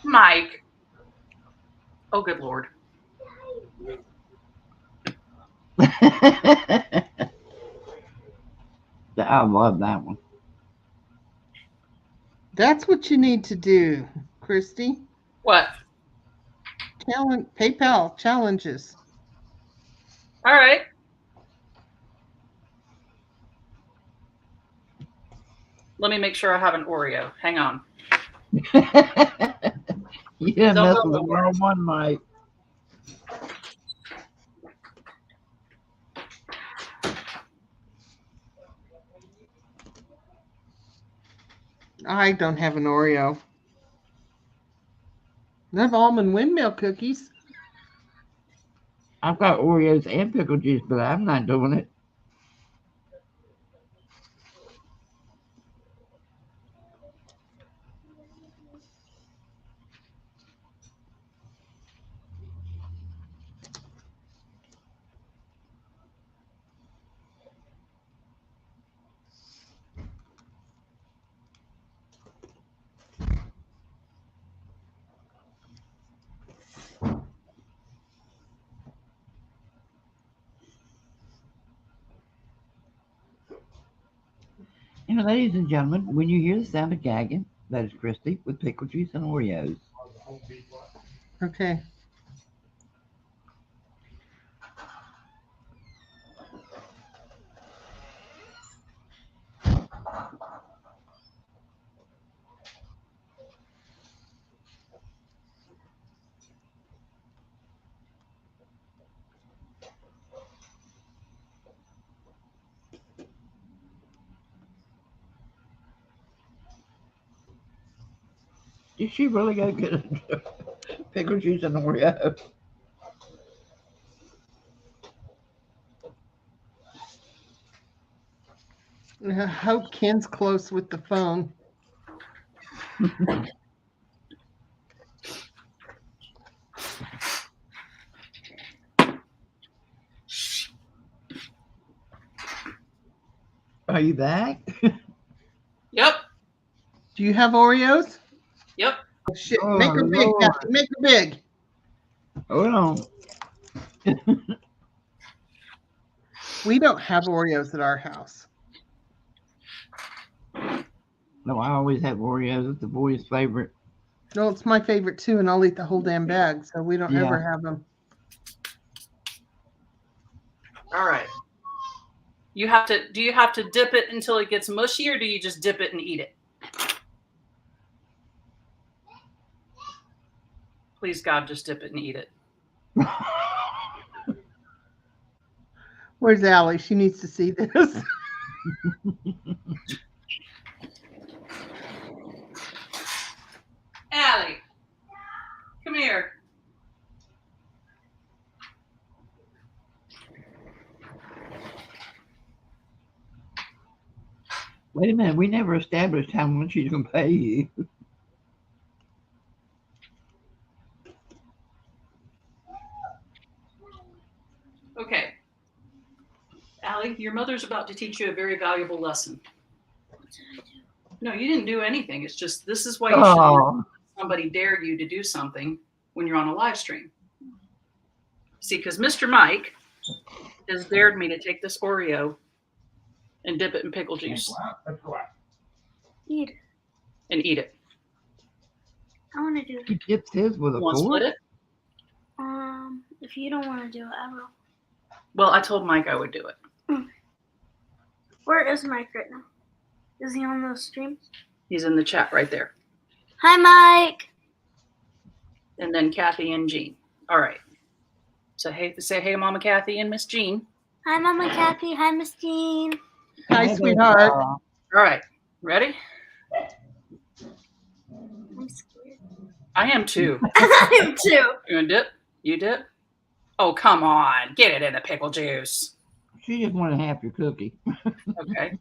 Speaker 1: Mike. Oh, good Lord.
Speaker 2: I love that one.
Speaker 3: That's what you need to do, Christy.
Speaker 1: What?
Speaker 3: PayPal challenges.
Speaker 1: All right. Let me make sure I have an Oreo. Hang on.
Speaker 2: You didn't
Speaker 1: Don't
Speaker 2: mess
Speaker 1: go
Speaker 2: with the
Speaker 1: nowhere.
Speaker 2: wrong one, Mike.
Speaker 3: I don't have an Oreo. I have almond windmill cookies.
Speaker 2: I've got Oreos and pickle juice, but I'm not doing it. And ladies and gentlemen, when you hear the sound of gagging, that is Christy with pickle juice and Oreos.
Speaker 3: Okay.
Speaker 2: Did she really go get pickle juice and Oreo?
Speaker 3: I hope Ken's close with the phone.
Speaker 2: Are you back?
Speaker 1: Yep.
Speaker 3: Do you have Oreos?
Speaker 1: Yep.
Speaker 3: Oh, shit.
Speaker 2: Oh,
Speaker 3: Make her big,
Speaker 2: Lord.
Speaker 3: Kathy. Make her big.
Speaker 2: Hold on.
Speaker 3: We don't have Oreos at our house.
Speaker 2: No, I always have Oreos. It's the boys' favorite.
Speaker 3: No, it's my favorite too, and I'll eat the whole damn bag, so we don't
Speaker 2: Yeah.
Speaker 3: ever have them.
Speaker 1: All right. Do you have to dip it until it gets mushy, or do you just dip it and eat it? Please, God, just dip it and eat it.
Speaker 3: Where's Allie? She needs to see this.
Speaker 1: Allie, come here.
Speaker 2: Wait a minute. We never established how much she's going to pay you.
Speaker 1: Okay. Allie, your mother's about to teach you a very valuable lesson. No, you didn't do anything. It's just this is why you should
Speaker 2: Oh,
Speaker 1: somebody dare you to do something when you're on a live stream. See, because Mr. Mike has dared me to take this Oreo and dip it in pickle juice
Speaker 5: Eat it.
Speaker 1: and eat it.
Speaker 5: I want to do it.
Speaker 2: he dips his with a
Speaker 1: You want to
Speaker 2: fork?
Speaker 1: split it?
Speaker 5: If you don't want to do it, I will.
Speaker 1: Well, I told Mike I would do it.
Speaker 5: Where is Mike right now? Is he on the stream?
Speaker 1: He's in the chat right there.
Speaker 5: Hi, Mike.
Speaker 1: And then Kathy and Jean. All right. So say hey to Mama Kathy and Miss Jean.
Speaker 5: Hi, Mama Kathy. Hi, Miss Jean.
Speaker 3: Hi, sweetheart.
Speaker 1: All right. Ready?
Speaker 5: I'm scared.
Speaker 1: I am too.
Speaker 5: I am too.
Speaker 1: You want to dip? You dip? Oh, come on. Get it in the pickle juice.
Speaker 2: She just wanted half your cookie.
Speaker 1: Okay.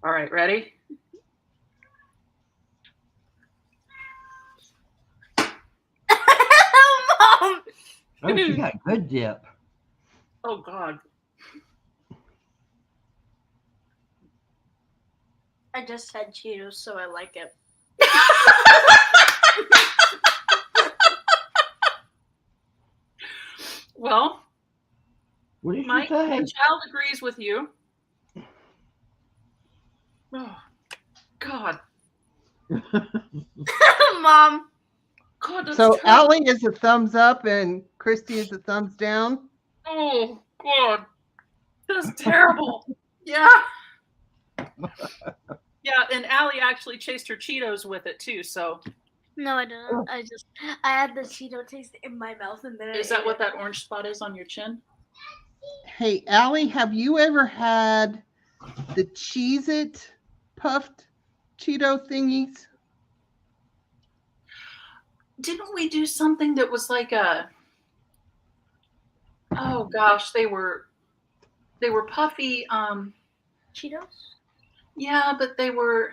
Speaker 1: All right. Ready?
Speaker 2: Oh, she got good dip.
Speaker 1: Oh, God.
Speaker 5: I just had Cheetos, so I like it.
Speaker 1: Well,
Speaker 2: What did
Speaker 1: Mike,
Speaker 2: you say?
Speaker 1: the child agrees with you. Oh, God.
Speaker 5: Mom.
Speaker 1: God, that's
Speaker 3: So
Speaker 1: terrible.
Speaker 3: Allie is a thumbs up and Christy is a thumbs down.
Speaker 1: Oh, God. That's terrible. Yeah. Yeah, and Allie actually chased her Cheetos with it, too, so.
Speaker 5: No, I didn't. I had the Cheeto taste in my mouth, and then
Speaker 1: Is that what that orange spot is on your chin?
Speaker 3: Hey, Allie, have you ever had the Cheez-It puffed Cheeto thingies?
Speaker 1: Didn't we do something that was like a, oh gosh, they were puffy,
Speaker 5: Cheetos?
Speaker 1: yeah, but they were,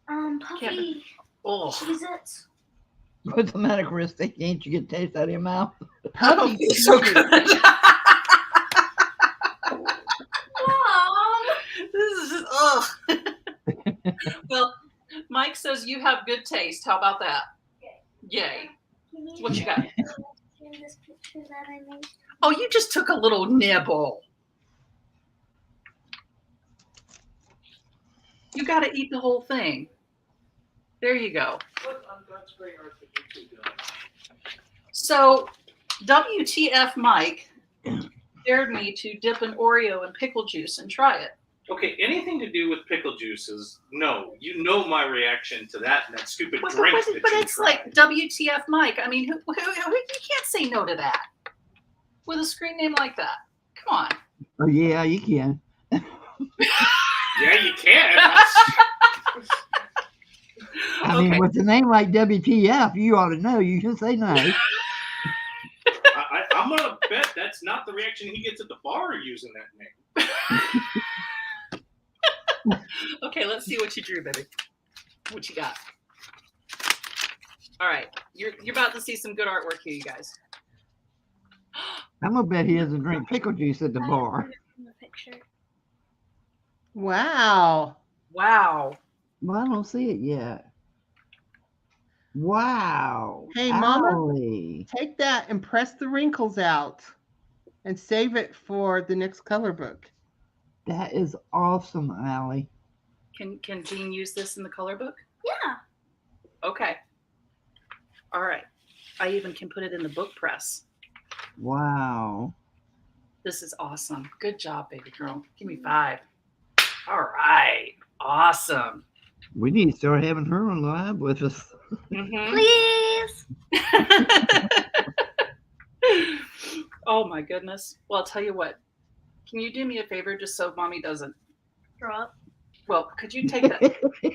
Speaker 5: Puffy
Speaker 1: oh.
Speaker 5: Cheez-Its.
Speaker 2: What's the matter, Christy? Can't you get taste out of your mouth?
Speaker 3: Puffy
Speaker 1: It's so
Speaker 3: Cheez-It.
Speaker 1: good.
Speaker 5: Mom.
Speaker 1: This is just, oh. Well, Mike says you have good taste. How about that? Yay. What you got?
Speaker 5: In this picture that I made.
Speaker 1: Oh, you just took a little nibble. You got to eat the whole thing. There you go. So, WTF Mike dared me to dip an Oreo in pickle juice and try it.
Speaker 4: Okay, anything to do with pickle juices, no. You know my reaction to that and that stupid
Speaker 1: But
Speaker 4: drink that you
Speaker 1: it's
Speaker 4: tried.
Speaker 1: like WTF Mike. I mean, you can't say no to that with a screen name like that. Come on.
Speaker 2: Oh, yeah, you can.
Speaker 4: Yeah, you can.
Speaker 2: I mean,
Speaker 1: Okay.
Speaker 2: with a name like WTF, you ought to know. You should say no.
Speaker 4: I'm going to bet that's not the reaction he gets at the bar using that name.
Speaker 1: Okay, let's see what you drew, baby. What you got? All right, you're about to see some good artwork here, you guys.
Speaker 2: I'm going to bet he doesn't drink pickle juice at the bar.
Speaker 5: In the picture.
Speaker 3: Wow.
Speaker 1: Wow.
Speaker 2: Well, I don't see it yet. Wow.
Speaker 3: Hey, Mama.
Speaker 2: Ollie.
Speaker 3: Take that and press the wrinkles out and save it for the next color book.
Speaker 2: That is awesome, Allie.
Speaker 1: Can Jean use this in the color book?
Speaker 5: Yeah.
Speaker 1: Okay. All right. I even can put it in the book press.
Speaker 2: Wow.
Speaker 1: This is awesome. Good job, baby girl. Give me 5. All right. Awesome.
Speaker 2: We need to start having her on live with us.
Speaker 1: Mm-hmm.
Speaker 5: Please.
Speaker 1: Oh my goodness. Well, I'll tell you what. Can you do me a favor just so mommy doesn't?
Speaker 5: Throw up.
Speaker 1: Well, could you take that?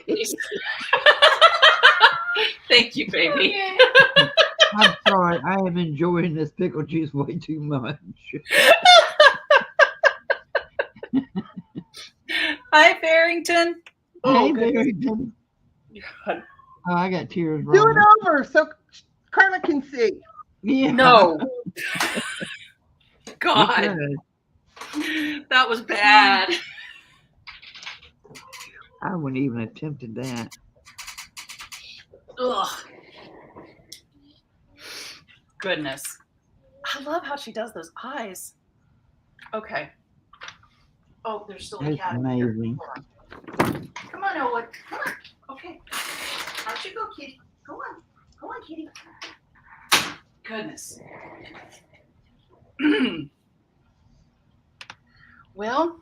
Speaker 1: Please? Thank you, baby.
Speaker 5: Okay.
Speaker 2: I'm sorry. I am enjoying this pickle juice way too much.
Speaker 1: Hi, Barrington.
Speaker 2: Hey,
Speaker 1: goodness.
Speaker 2: Barrington.
Speaker 1: God.
Speaker 2: Oh, I got tears
Speaker 3: Do
Speaker 2: rolling.
Speaker 3: it over so Carla can see.
Speaker 2: Yeah.
Speaker 1: No.
Speaker 2: Okay.
Speaker 1: God. That was bad.
Speaker 2: I wouldn't even attempted that.
Speaker 1: Ugh. Goodness. I love how she does those eyes. Okay. Oh, there's still a
Speaker 2: That's
Speaker 1: cat in here.
Speaker 2: amazing.
Speaker 1: Hold on. Come on, Elwood. Come on. Okay. Out you go, kitty. Go on. Go on, kitty. Goodness. Well,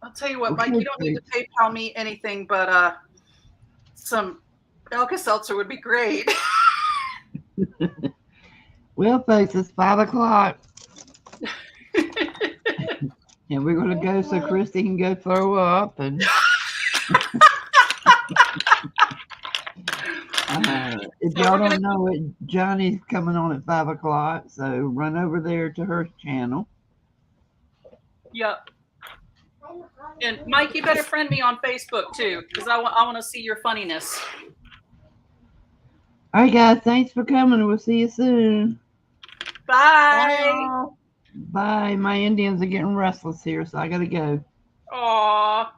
Speaker 1: I'll tell you what, Mike, you don't need to PayPal me anything but some Alka-Seltzer would be great.
Speaker 2: Well, folks, it's 5 o'clock. And we're going to go so Christy can go throw up. And if
Speaker 1: So
Speaker 2: y'all
Speaker 1: we're gonna-
Speaker 2: don't know it, Johnny's coming on at 5 o'clock. So run over there to her channel.
Speaker 1: Yep. And Mike, you better friend me on Facebook too, because I want to see your funniness.
Speaker 2: All right, guys. Thanks for coming. We'll see you soon.
Speaker 1: Bye.
Speaker 3: Bye.
Speaker 2: Bye. My Indians are getting restless here, so I gotta go.
Speaker 1: Aw.